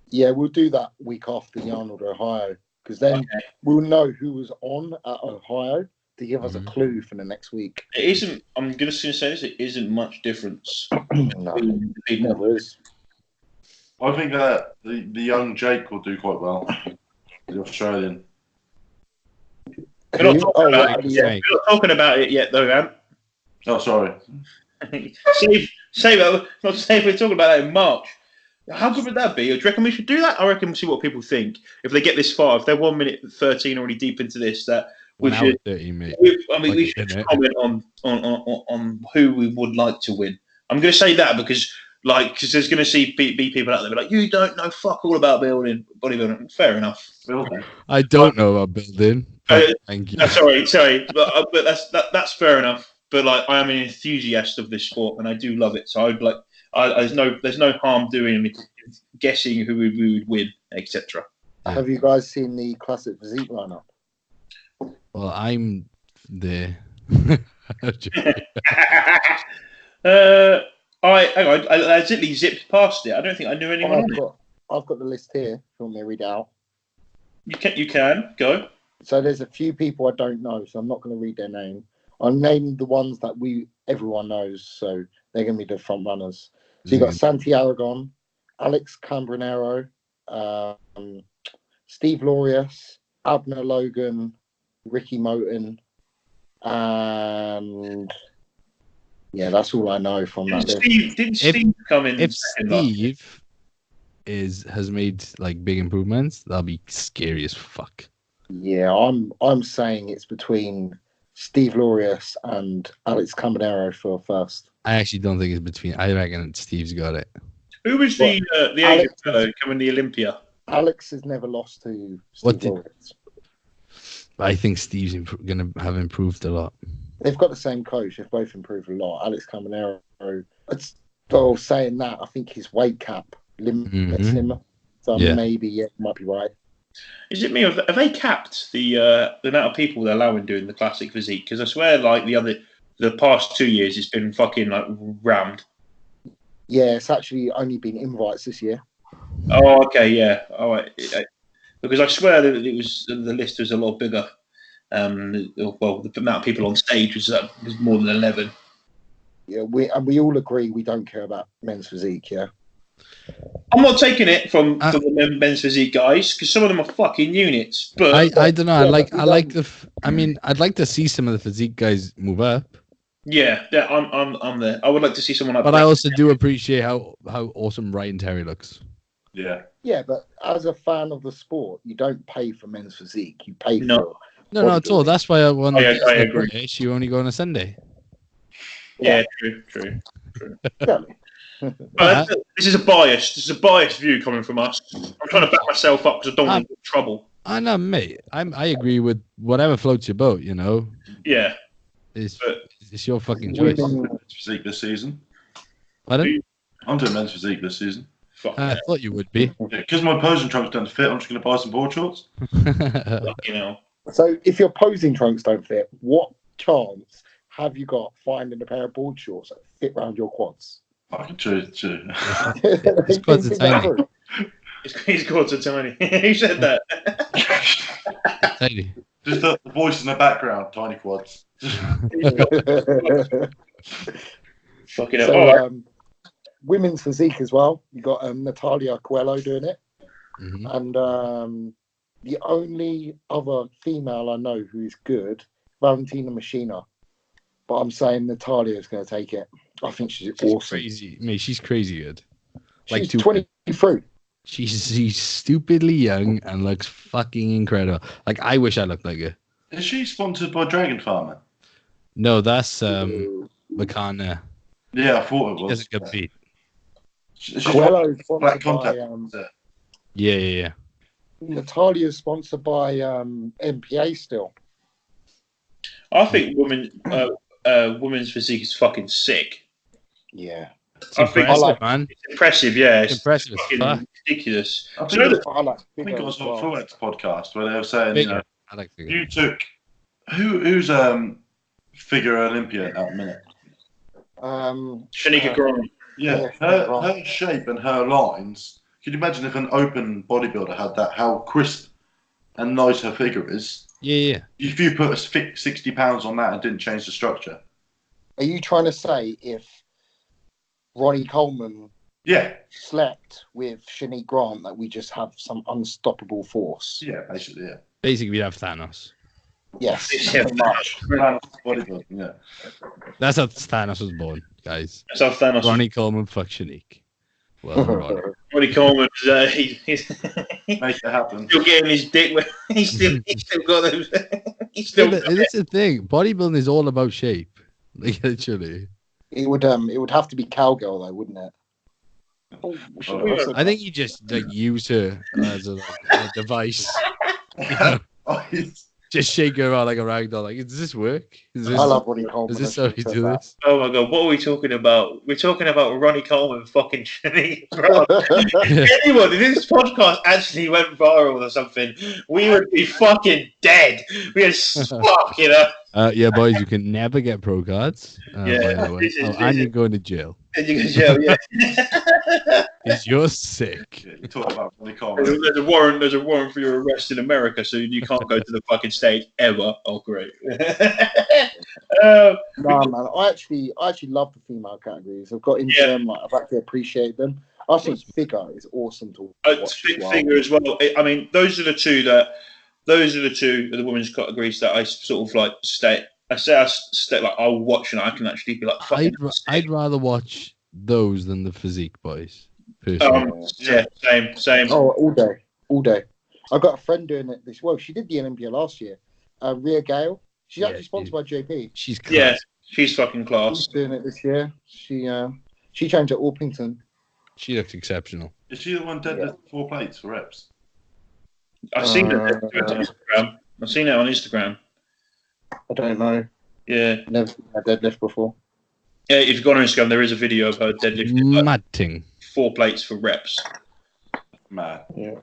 Yeah, we'll do that week after the Arnold Ohio because then we'll know who was on at Ohio to give us a clue for the next week. It isn't. I'm going to say this. It isn't much difference. No, never is. I think that the young Jake will do quite well. The Australian. We're not talking about it yet, though, Ant. Oh, sorry. Save it. Not say we're talking about that in March. How good would that be? Do you reckon we should do that? I reckon we'll see what people think. If they get this far, if they're 1 minute 13 already deep into this, that we should. 13, mate. We should comment on who we would like to win. I'm going to say that because there's going to be people out there be like, you don't know fuck all about bodybuilding. Fair enough. I don't know about building. Thank you. Sorry, but that's fair enough. But like, I am an enthusiast of this sport, and I do love it. So I'd like, there's no harm doing guessing who we would win, etc. Have you guys seen the classic physique lineup? Well, I'm there. I simply zipped past it. I don't think I knew anyone. I've got the list here. If you want me to read it out? You can go. So there's a few people I don't know, so I'm not going to read their name. I'm naming the ones that everyone knows, so they're going to be the front runners. So you got Santi Aragon, Alex Cambronero, Steve Laureus, Abner Logan, Ricky Moten, and yeah, that's all I know from that list. Didn't Steve come in? If Steve has made like big improvements, that'll be scary as fuck. Yeah, I'm saying it's between Steve Laureus and Alex Cambronero for first. I actually don't think it's between. I reckon Steve's got it. Who was the Asian fellow coming the Olympia? Alex has never lost to Steve Laureus. I think Steve's going to have improved a lot. They've got the same coach. They've both improved a lot. Alex Cambronero. Saying that, I think his weight cap limits him. So maybe might be right. Is it me? Have they capped the amount of people they're allowing doing the classic physique? Because I swear, like the past 2 years, it's been fucking like rammed. Yeah, it's actually only been invites this year. Oh, okay, yeah. All right. Because I swear that the list was a lot bigger. Well, the amount of people on stage was more than 11. Yeah, we all agree we don't care about men's physique. Yeah. I'm not taking it from the men's physique guys because some of them are fucking units. But I don't know. I'd like to see some of the physique guys move up. Yeah, I'm there. I would like to see someone up. But I also do appreciate how awesome Ryan Terry looks. Yeah. Yeah, but as a fan of the sport, you don't pay for men's physique. You pay for no at all. That's why I want. I agree. You only go on a Sunday. Yeah, true. Exactly. But this is a biased view coming from us. I'm trying to back myself up because I don't want to get in trouble. I know, mate. I agree with whatever floats your boat. You know. Yeah. It's your fucking choice. I'm doing men's physique this season. Pardon? I'm doing men's physique this season. I thought you would be. Because my posing trunks don't fit, I'm just going to buy some board shorts. So if your posing trunks don't fit, what chance have you got finding a pair of board shorts that fit around your quads? Fucking true. His quads are tiny. His quads are tiny. Who said that? Tiny. Just the voice in the background, tiny quads. Fucking hell. Women's physique as well. You got Natalia Coelho doing it, and the only other female I know who is good, Valentina Machina. But I'm saying Natalia is going to take it. I think she's awesome. Crazy. Mate, she's crazy good. She's 23. She's stupidly young and looks fucking incredible. Like, I wish I looked like her. Is she sponsored by Dragon Farmer? No, that's Makana. Yeah, I thought it was. She doesn't compete. Coelho's Black sponsored contact. by Yeah. Natalia's sponsored by MPA still. I think women's physique is fucking sick. Yeah. It's impressive, man. It's impressive, yeah. It's impressive. Ridiculous. I think it was on Fullhead's podcast where they were saying, I like figure. you took who's figure Olympian at the minute? Shanika Grant. Yeah, her shape and her lines. Could you imagine if an open bodybuilder had that? How crisp and nice her figure is. Yeah. If you put 60 pounds on that and didn't change the structure. Are you trying to say if Ronnie Coleman slept with Shanique Grant that we just have some unstoppable force? Yeah, basically, yeah. Basically, we have Thanos. Yes, pretty much. Yeah. That's how Thanos was born, guys. That's how Thanos. Ronnie Coleman, fuck Shanique. Well, Ronnie Coleman, he's make it happen. Still getting his dick. He's still got those. He's still. That's the thing. Bodybuilding is all about shape. Like, literally. It would have to be cowgirl though, wouldn't it? I think you just use her as a device. You know? Just shake her around like a ragdoll. Like, does this work? I love Ronnie Coleman. Is this how we do this? Oh my god, what are we talking about? We're talking about Ronnie Coleman fucking Shanique. Anyone, if this podcast actually went viral or something, we would be fucking dead. We are fuck, you know. Yeah, boys, you can never get pro cards. Yeah, by the way. And you're going to jail. And you go to jail, yeah. Because you're sick. Yeah, you talk about Ronnie There's a warrant. There's a warrant for your arrest in America, so you can't go to the fucking States ever. Oh, great. No, man. I actually love the female categories. I've got into them. Like, I've actually appreciated them. I think figure is awesome to watch. Figure as well. I mean, those are the two of the women's categories that I sort of like stay. I stay like I'll watch and I can actually be like. I'd rather watch those than the physique boys. Yeah, same. Oh, all day. I got a friend doing it this. Well, she did the Olympia last year. Rhea Gale. She's actually sponsored by JP. She's class. Yeah, she's fucking class. She's doing it this year. She trained at Orpington. She looks exceptional. Is she the one deadlift 4 plates for reps? I've seen it on Instagram. I've seen it on Instagram. I don't know. Yeah. Never seen her deadlift before. Yeah, if you go on Instagram, there is a video of her deadlifting Mad thing. 4 plates for reps. Mad. Yeah.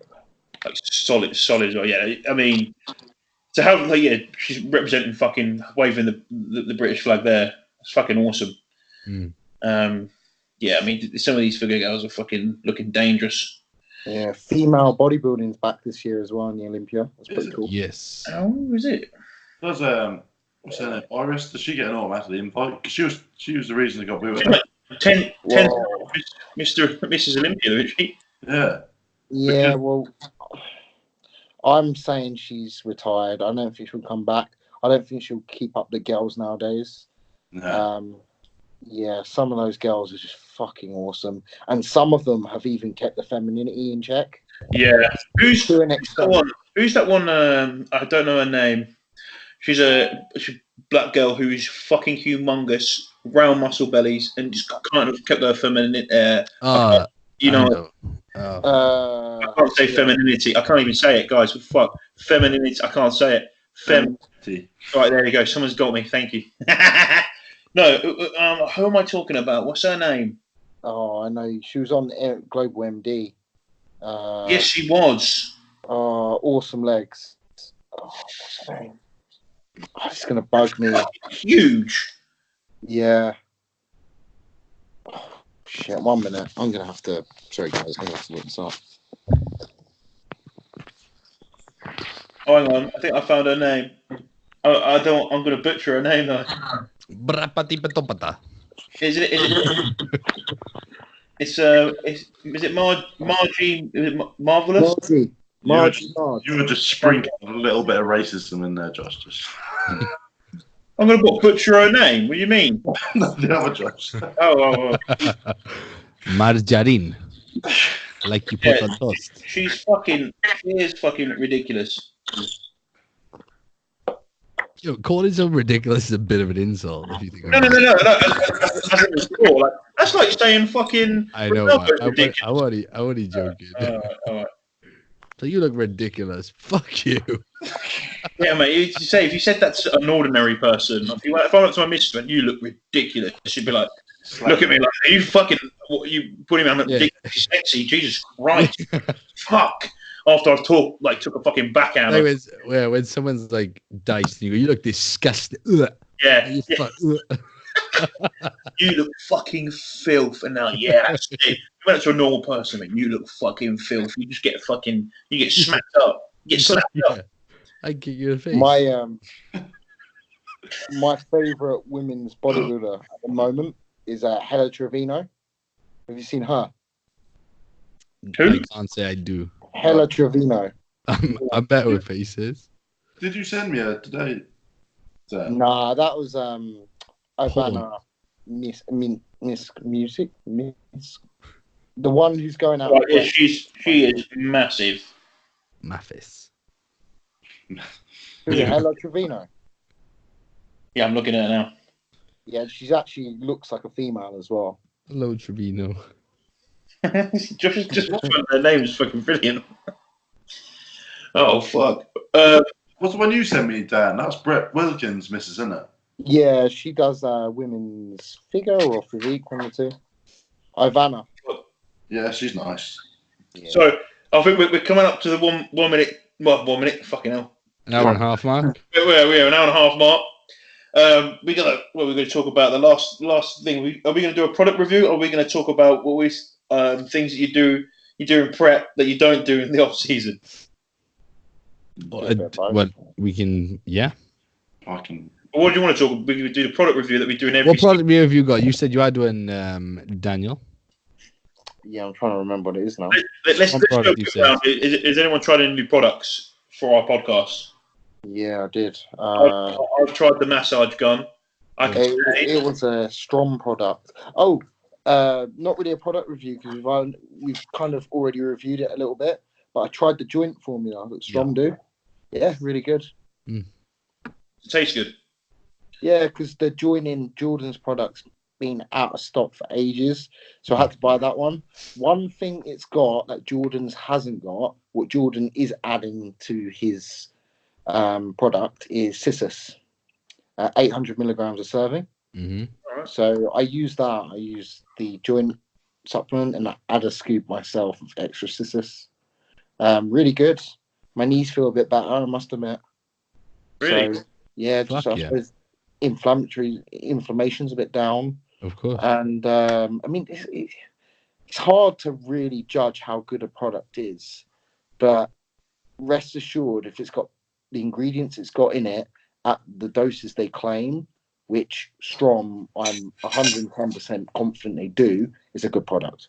Like solid as well. Yeah, I mean, to have she's representing fucking waving the British flag there. It's fucking awesome. Yeah, I mean, some of these figure girls are fucking looking dangerous. Yeah, female bodybuilding's back this year as well in the Olympia. That's pretty cool. Yes. How is it? Does what's her name? Iris? Does she get an automatic invite? Because she was the reason they got booed. 10 Mrs. Olympia, isn't she? Yeah. Yeah, well, I'm saying she's retired. I don't think she'll come back. I don't think she'll keep up the girls nowadays. No. Yeah, some of those girls are just fucking awesome. And some of them have even kept the femininity in check. Yeah. Who's to an extent. Who's that one? I don't know her name. She's a black girl who's fucking humongous, round muscle bellies, and just kind of kept her femininity. I can't say femininity. I can't even say it, guys. Fuck. Femininity. I can't say it. Femininity. Right, there you go. Someone's got me. Thank you. No, who am I talking about? What's her name? Oh, I know. She was on Global MD. Yes, she was. Awesome legs. Oh, what's her name? Oh, it's going to bug me. Huge. Yeah. Oh, shit, 1 minute. I'm going to have to... Sorry, guys. I'm going to have to look this up. Oh, hang on. I think I found her name. I'm going to butcher her name, though. Is it? Is it Margie? Is it Marvelous? Margie. You were just sprinkling a little bit of racism in there, Josh. Just... I'm going to butcher her name. What do you mean? No, the other Josh. Oh. Margarine. Like you put on toast. She is fucking ridiculous. Yo, calling so ridiculous is a bit of an insult. If you think No. That's like saying fucking. I know. I only joking. All right. So you look ridiculous. Fuck you. Yeah, mate. If you said that to an ordinary person, if I went to my missus and you look ridiculous, she'd be like, look at me like, are you fucking? What, you putting me on ridiculous sexy? Jesus Christ! Fuck. After I've took a fucking backhand. When someone's like diced, and you go, you look disgusting. Ugh. Yeah. You look fucking filth. And now, that's it. You went to a normal person, mate. You look fucking filth. You just get you get smacked up. You get slapped up. I kick you in the face. My favourite women's bodybuilder at the moment is Hella Trevino. Have you seen her? Who? I can't say I do. Hella Trevino. I'm better with faces. Did you send me her today? Nah, that was Ivana Miss Music. The one who's going out. Right, yeah, she is massive. Mathis. Who's Hella Trevino? Yeah, I'm looking at her now. Yeah, she's actually looks like a female as well. Hello, Trevino. just their name is fucking brilliant. Oh fuck! What's the one you sent me, Dan? That's Brett Wilkins' missus, isn't it? Yeah, she does women's figure or physique, one or two. Ivana. Yeah, she's nice. Yeah. So I think we're coming up to the 1 minute. Well, 1 minute. Fucking hell. An hour and a half mark. We're an hour and a half mark. We're gonna talk about the last thing. Are we gonna do a product review, or are we gonna talk about what we things that you do in prep that you don't do in the off season? Well, we can, yeah. I can. Or what do you want to talk? We do the product review that we do in every. What product review have you got? You said you had one, Daniel. Yeah, I'm trying to remember what it is now. Let's go around. Is anyone tried any new products for our podcast? Yeah, I did. I've tried the massage gun. It was a strong product. Oh, not really a product review because we've kind of already reviewed it a little bit. But I tried the joint formula that Strom do. Yeah, really good. It tastes good. Yeah, because the joining Jordan's products been out of stock for ages, so I had to buy that one. One thing it's got that Jordan's hasn't got, what Jordan is adding to his product is Cissus, 800 milligrams a serving. Mm-hmm. Right. So I use that. I use the joint supplement and I add a scoop myself of extra Cissus. Really good. My knees feel a bit better, I must admit. Really? So, yeah, just I suppose inflammation's a bit down. Of course. And I mean, it's hard to really judge how good a product is, but rest assured, if it's got the ingredients it's got in it at the doses they claim, which Strom, I'm 110% confident they do, is a good product.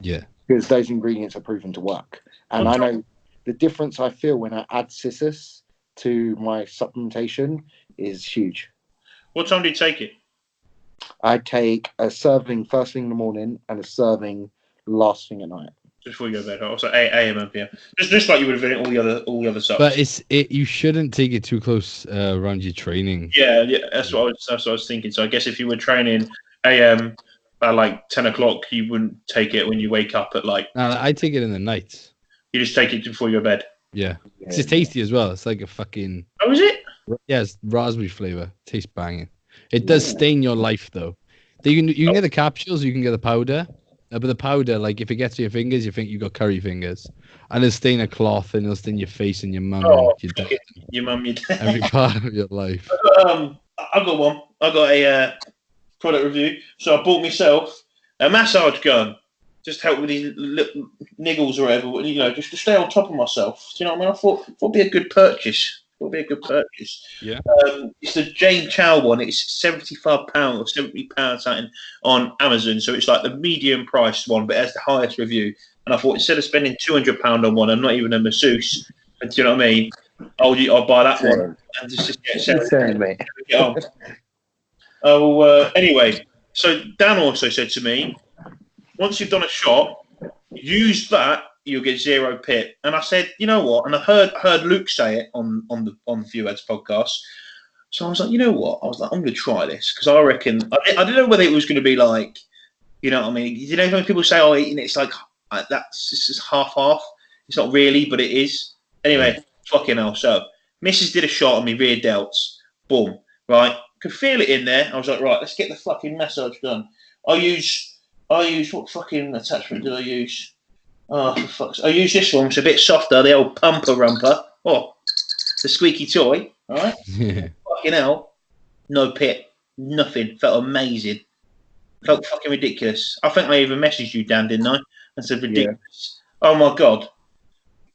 Yeah. Because those ingredients are proven to work. And I know the difference I feel when I add Cissus to my supplementation is huge. What time do you take it? I take a serving first thing in the morning and a serving last thing at night. Just before you go to bed. Also 8 a.m. and p.m. Just like you would have done all the other stuff. But you shouldn't take it too close around your training. Yeah, that's what I was thinking. So I guess if you were training AM at like 10 o'clock, you wouldn't take it when you wake up at like. No, I take it in the night. You just take it before you go to bed. Yeah. It's just tasty as well. It's like a fucking. Oh, is it? Yeah, it's raspberry flavor. Tastes banging. It does stain your life though. You can get the capsules, you can get the powder. But the powder, like if it gets to your fingers, you think you got curry fingers, and it'll stain a cloth and it'll stain your face and your mum and your dad. Your mum, your dad. Every part of your life. I got one. I got a product review. So I bought myself a massage gun. Just help with these little niggles or whatever. You know, just to stay on top of myself. Do you know what I mean? I thought it'd be a good purchase. Yeah. It's the Jane Chow one. It's £75 or £70 something on Amazon. So it's like the medium priced one, but it has the highest review. And I thought instead of spending £200 on one, I'm not even a masseuse. Do you know what I mean? I'll buy that one and just get it on. Anyway, so Dan also said to me, once you've done a shot, use that. You'll get 0 pip. And I said, you know what? And I heard Luke say it on the Few Ads podcast. So I was like, you know what? I was like, I'm going to try this because I reckon I didn't know whether it was going to be like, you know what I mean? You know when people say, oh, it's like it's just half. It's not really, but it is. Anyway, fucking hell. So Mrs. did a shot on me rear delts. Boom. Right. Could feel it in there. I was like, right, let's get the fucking massage done. I use what fucking attachment did I use? Oh, for fuck's sake. I use this one. It's a bit softer, the old pumper rumper. Oh, the squeaky toy. All right. Fucking hell. No pit. Nothing. Felt amazing. Felt fucking ridiculous. I think I even messaged you, Dan, didn't I? And said ridiculous. Yeah. Oh, my God.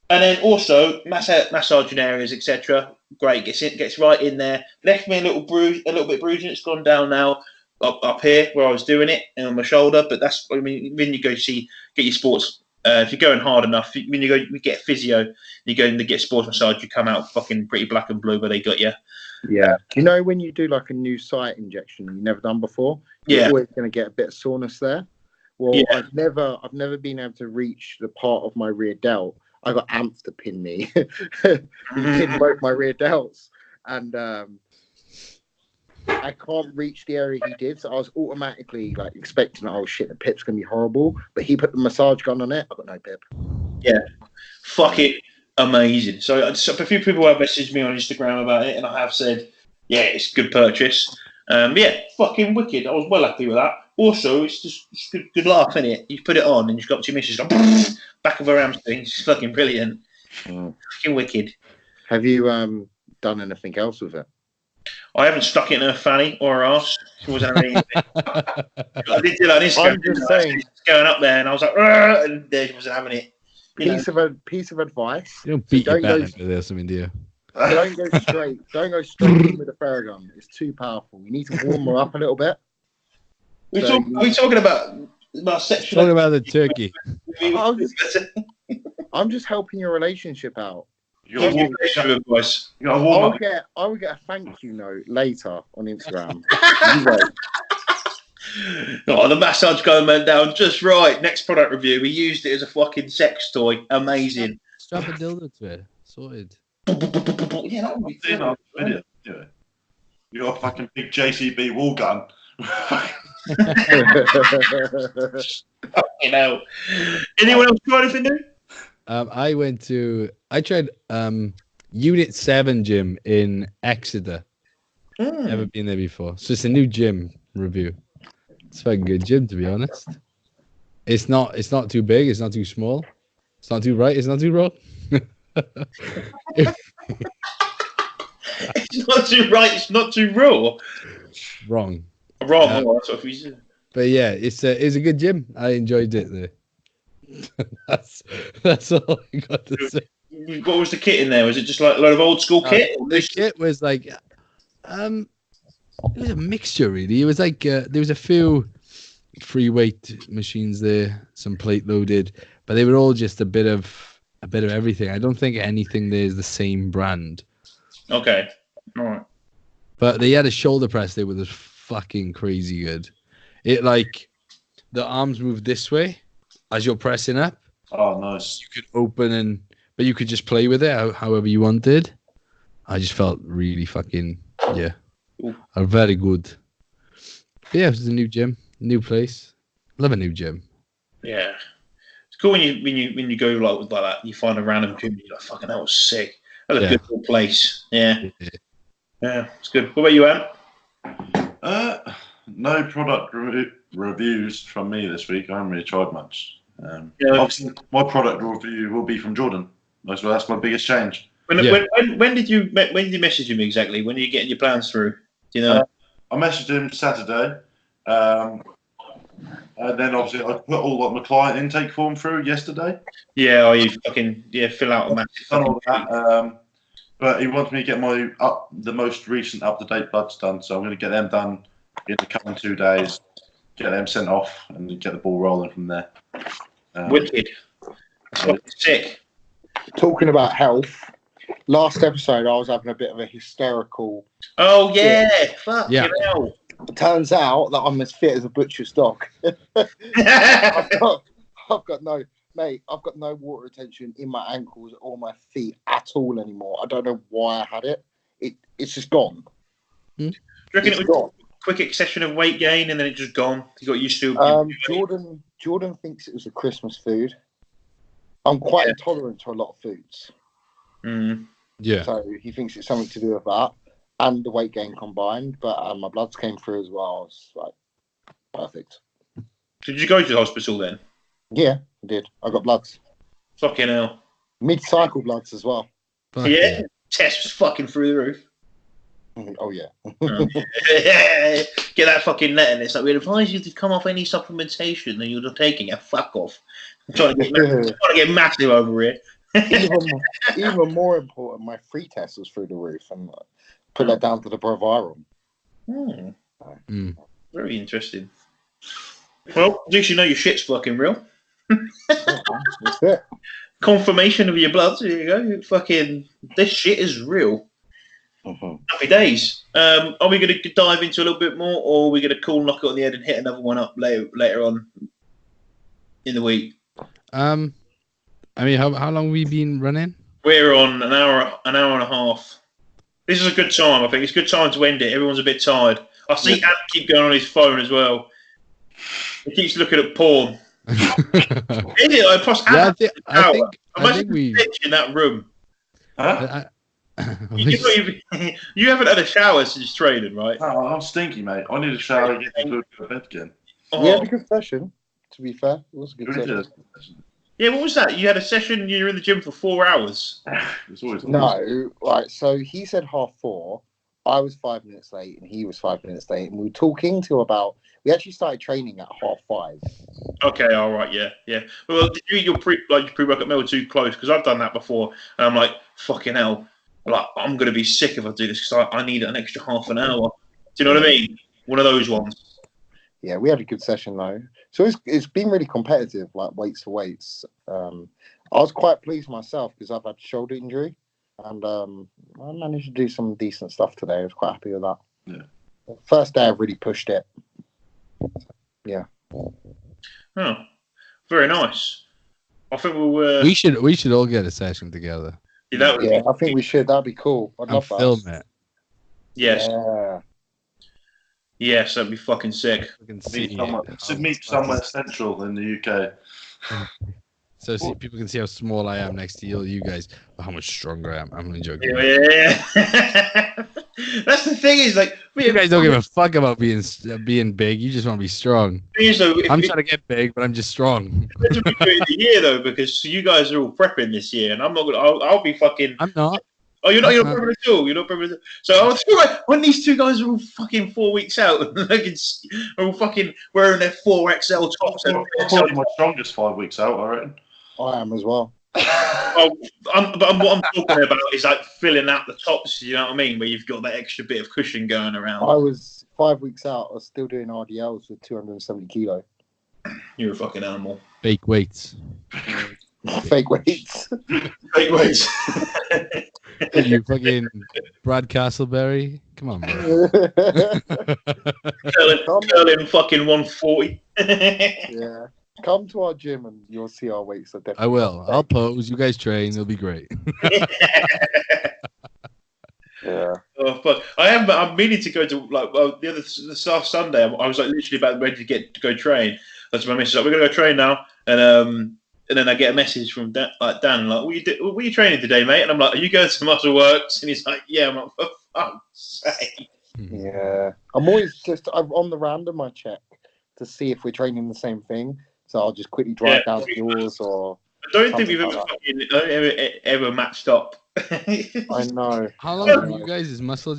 And then also, massaging areas, etc. Great. Gets right in there. Left me a little bit bruising. It's gone down now. Up here where I was doing it and on my shoulder. But that's, I mean, when you go get your sports. If you're going hard enough, when you get physio, you go and get sports massage, you come out fucking pretty black and blue where they got you. Yeah. You know when you do like a new site injection you've never done before, you're always going to get a bit of soreness there. Well, I've never been able to reach the part of my rear delt. I got Amp to pin me. He pinned both my rear delts, and I can't reach the area he did, so I was automatically like expecting, oh shit, the pip's gonna be horrible. But he put the massage gun on it. I got no pip. Yeah, fuck it, amazing. So a few people have messaged me on Instagram about it, and I have said, yeah, it's a good purchase. Yeah, fucking wicked. I was well happy with that. Also, it's just good laugh, isn't it? You put it on, and you've got two misses back of her hamstring. It's fucking brilliant. Fucking wicked. Have you done anything else with it? I haven't stuck it in her fanny or her ass. She wasn't having it. I did do that on Instagram. I'm just saying. She was going up there, and I was like, "Rrr," and there she wasn't having it. Piece of advice. You don't beat So your don't back into this, I mean, do you? Don't go straight. Don't go straight in with a Theragun. It's too powerful. You need to warm her up a little bit. We're talking about sexual. Talking about the turkey. I'm just helping your relationship out. You advice. I'll get a thank you note later on Instagram. You wait. Oh, the massage gun went down just right. Next product review. We used it as a fucking sex toy. Amazing. Strap a dildo to it. Sorted. Yeah, that would be good. Yeah. You got a fucking big JCB wall gun. You know. Anyone else try anything new? I tried Unit 7 gym in Exeter. Never been there before. So it's a new gym review. It's a fucking good gym, to be honest. It's not too big, it's not too small. It's not too right, it's not too wrong. It's not too right, it's not too raw. Wrong. Wrong. That's what we said. But yeah, it's a good gym. I enjoyed it there. that's all I got to say. What was the kit in there? Was it just like a lot of old school kit? The kit was like, it was a mixture really. It was like there was a few free weight machines there, some plate loaded, but they were all just a bit of everything. I don't think anything there is the same brand. Okay, all right. But they had a shoulder press there, which was fucking crazy good. It like the arms moved this way as you're pressing up. Oh, nice. You could open but you could just play with it however you wanted. I just felt really fucking very good. But yeah, it was a new gym, new place. Love a new gym. Yeah, it's cool when you go like that. You find a random gym, you're like, fucking, that was sick. That was a good little place. Yeah, it's good. What about you, Ant? No product reviews from me this week. I haven't really tried much. Obviously, my product review will be from Jordan. That's my biggest change. When did you message him exactly? When are you getting your plans through? Do you know? I messaged him Saturday, and then obviously I put all my client intake form through yesterday. Yeah, you fucking fill out a massive. Done all that, but he wants me to get the most recent up-to-date bloods done, so I'm going to get them done in the coming 2 days. Get them sent off and get the ball rolling from there. Wicked. Sick. Talking about health, last episode I was having a bit of a hysterical. Oh yeah, fuck you know. Turns out that I'm as fit as a butcher's dog. I've got no water retention in my ankles or my feet at all anymore. I don't know why I had it. It's just gone. Do you reckon it was a quick accession of weight gain and then it just gone? You got used to. Jordan thinks it was a Christmas food. I'm quite intolerant to a lot of foods. Yeah. So he thinks it's something to do with that and the weight gain combined. But my bloods came through as well. It's like perfect. Did you go to the hospital then? Yeah, I did. I got bloods. Fucking hell. Mid-cycle bloods as well. Yeah. Test was fucking through the roof. Oh yeah. Get that fucking letter and it's like, we advise you to come off any supplementation that you're taking. Fuck off. I'm trying to get massive over here. even more important, my free test was through the roof and put that down to the Proviron. Very interesting. Well, at least you know your shit's fucking real. That's it. Confirmation of your blood. There you go. Fucking, this shit is real. Happy days. Are we going to dive into a little bit more, or are we going to knock it on the head and hit another one up later on in the week? I mean, how long have we been running? We're on an hour and a half. This is a good time. I think it's a good time to end it. Everyone's a bit tired. I see Ant keep going on his phone as well. He keeps looking at porn. Is it? I think we in that room. Huh? You haven't had a shower since training, right? Oh, I'm stinky, mate. I need a shower and get to bed again. We had a good session, to be fair. It was a good session. Yeah, what was that? You had a session, you were in the gym for 4 hours. No, right, so he said 4:30. I was 5 minutes late and he was 5 minutes late, and we were talking till about. We actually started training at 5:30. Okay, all right, yeah. Well, did you eat your pre-workout meal too close? Because I've done that before, and I'm like, fucking hell, like I'm gonna be sick if I do this because I need an extra half an hour. Do you know what I mean? One of those ones. Yeah, we had a good session though. So it's been really competitive, like weights to weights. I was quite pleased myself because I've had shoulder injury, and I managed to do some decent stuff today. I was quite happy with that. Yeah. First day, I really pushed it. Yeah. Oh, very nice. I think we'll. We should all get a session together. Yeah, I think we should. That'd be cool. I'd love that. Film it. Yes. Yeah. Yes, that'd be fucking sick. We can see Meet somewhere central in the UK. So people can see how small I am next to you guys, but how much stronger I am. I'm only joking. Yeah. That's the thing is, like, You guys don't give a fuck about being big. You just want to be strong. I'm trying to get big, but I'm just strong. It's a big year though, because you guys are all prepping this year, and I'm not gonna. I'll be fucking. I'm not. Oh, you're not prepping at all. You're not prepping at all. So I was like, when these two guys are all fucking 4 weeks out, are all fucking wearing their 4XL tops. I'm probably my strongest 5 weeks out, I reckon. I am as well. What I'm talking about is like filling out the tops. You know what I mean? Where you've got that extra bit of cushion going around. I was 5 weeks out. I was still doing RDLs with 270 kilo. You're a fucking animal. Fake weights. Fake weights. Fake weights. You fucking Brad Castleberry. Come on, bro. Curling fucking 140. Yeah. Come to our gym and you'll see our weights are definitely. I will. I'll pose. You guys train. It'll be great. Yeah. Oh fuck! I'm meaning to go to this last Sunday. I was like literally about ready to go train. That's my message. Like, we're gonna go train now, and then I get a message from Dan, like, what are you training today, mate? And I'm like, are you going to Muscle Works? And he's like, yeah. I'm like, for fuck's sake. Yeah. I'm on the random. I check to see if we're training the same thing. So I'll just quickly drive down to yours or. I don't think we've ever matched up. I know. How long for you guys is Muscle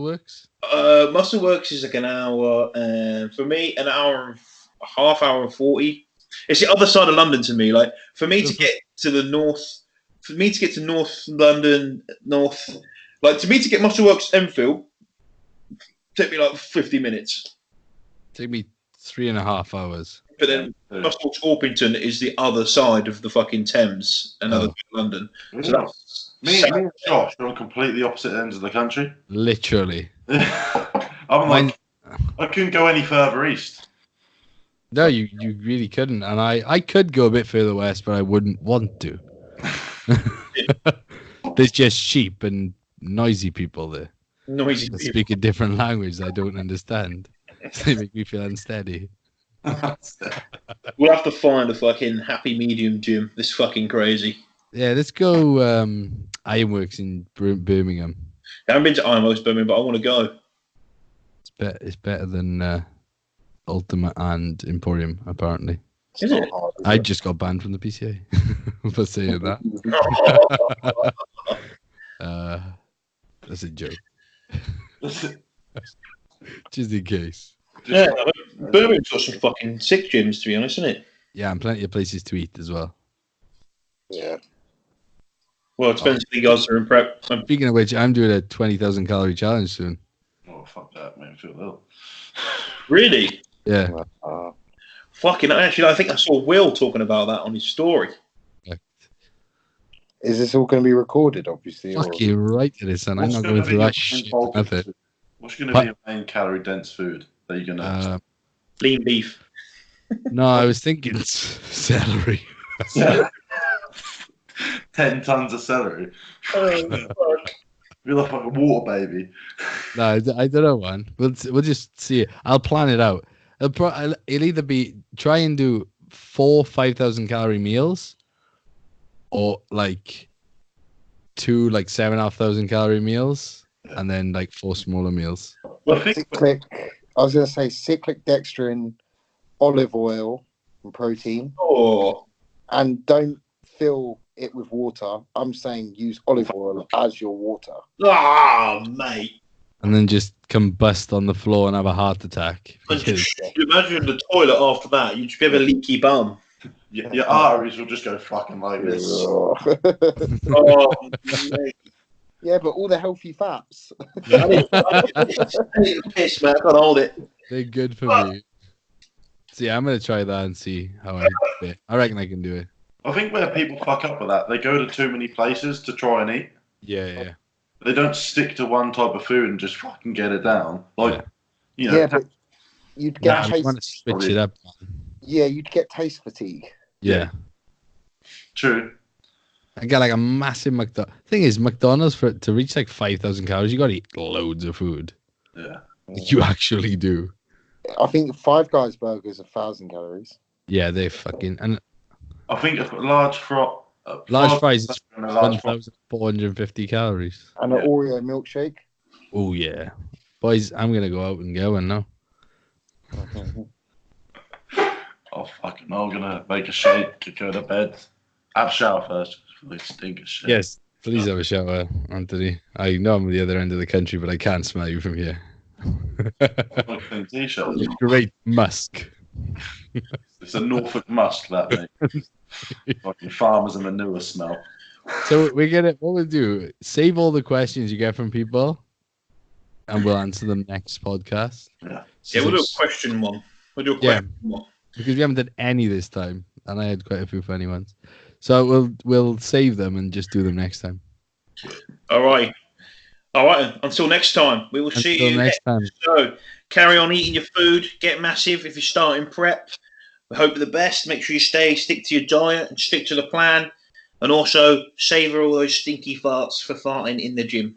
Works? Muscle Works is like an hour, and for me, an hour and a half, hour and 40. It's the other side of London to me. Like for me to get to the north, for me to get to North London, to me to get Muscle Works Enfield, take me like 50 minutes. Take me 3.5 hours. But then Muscle Works Orpington is the other side of the fucking Thames, another side of London. So that's me and Josh are on completely opposite ends of the country. Literally. I couldn't go any further east. No, you really couldn't. And I could go a bit further west, but I wouldn't want to. There's just sheep and noisy people there. Noisy people. Speak a different language I don't understand. They make me feel unsteady. We'll have to find a fucking happy medium gym. This fucking crazy. Yeah, let's go Ironworks in Birmingham. I haven't been to Ironworks Birmingham, but I want to go. It's better than Ultimate and Emporium, apparently. Is it? I just got banned from the PCA for saying that. That's a joke. Just in case. Yeah, Birmingham's got some fucking sick gyms, to be honest, isn't it? Yeah, and plenty of places to eat as well. Yeah. Well, it depends if you guys are in prep. Speaking of which, I'm doing a 20,000 calorie challenge soon. Oh, fuck that, man. I feel ill. Really? Yeah. Fucking, actually, I think I saw Will talking about that on his story. Is this all going to be recorded, obviously? Fuck you right it is, and I'm not going through that shit with it. What's going to be your main calorie-dense food that you're going to... Lean beef. No, I was thinking celery. 10 tons of celery. Oh, fuck. You're like a water baby. No, I don't know, man. We'll just see it. I'll plan it out. It'll either be try and do 4 5,000 calorie meals, or like 2 7,500 calorie meals, and then 4 smaller meals. Cyclic. I was going to say cyclic dextrin, olive oil, and protein. Oh. And don't fill it with water. I'm saying use olive oil as your water. Ah, mate. and then just combust on the floor and have a heart attack. And just imagine the toilet after that. You'd just have a leaky bum. Your arteries will just go fucking like this. Oh, mate. Yeah, but all the healthy fats. I need to piss, man. I can't hold it. They're good for me. See, I'm gonna try that and see how I do it. I reckon I can do it. I think where people fuck up with that, they go to too many places to try and eat. Yeah. They don't stick to one type of food and just fucking get it down. Like, you know. Yeah, but you'd get I want to switch it up. Yeah, you'd get taste fatigue. Yeah. True. I got like a massive McDonald's. Thing is, McDonald's to reach like 5,000 calories, you got to eat loads of food. Yeah. You actually do. I think Five Guys burgers are 1,000 calories. Yeah, they fucking and I think a large fries is 1,450 calories. And an Oreo milkshake. Oh yeah, boys, I'm gonna go out and get one now. Oh fucking! I'm gonna make a shake, go to bed, have a shower first. Really stink of shit. Yes, please have a shower, Anthony. I know I'm at the other end of the country, but I can't smell you from here. Fucking t-shirt. Great musk. It's a Norfolk musk, that mate. Fucking farmers and manure smell. So what we'll do, save all the questions you get from people, and we'll answer them next podcast. Yeah. Yeah, we'll do a question one. Because we haven't done any this time, and I had quite a few funny ones. So we'll save them and just do them next time. All right. Until next time, we will see you next time. So carry on eating your food. Get massive if you're starting prep. We hope for the best. Make sure you stick to your diet and stick to the plan. And also savor all those stinky farts for farting in the gym.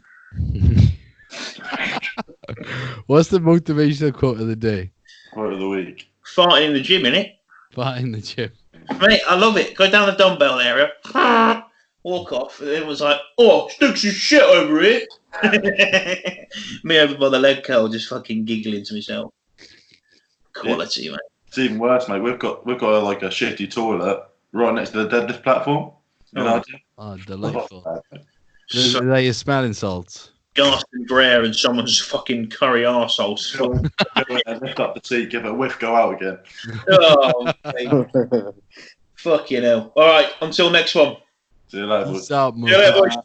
What's the motivational quote of the day? Quote of the week. Farting in the gym, innit? Farting in the gym. Mate, I love it. Go down the dumbbell area. Walk off. And it was like, oh, sticks your shit over here. Me over by the leg curl, just fucking giggling to myself. Quality, mate. It's even worse, mate. We've got like a shitty toilet right next to the deadlift platform. Delightful. Is that your smelling salts? Gas and glare and someone's fucking curry arsehole. Lift up the seat, give it a whiff, go out again. Oh, fucking hell. All right, until next one. See you later, boys. What's up, See you later, boys.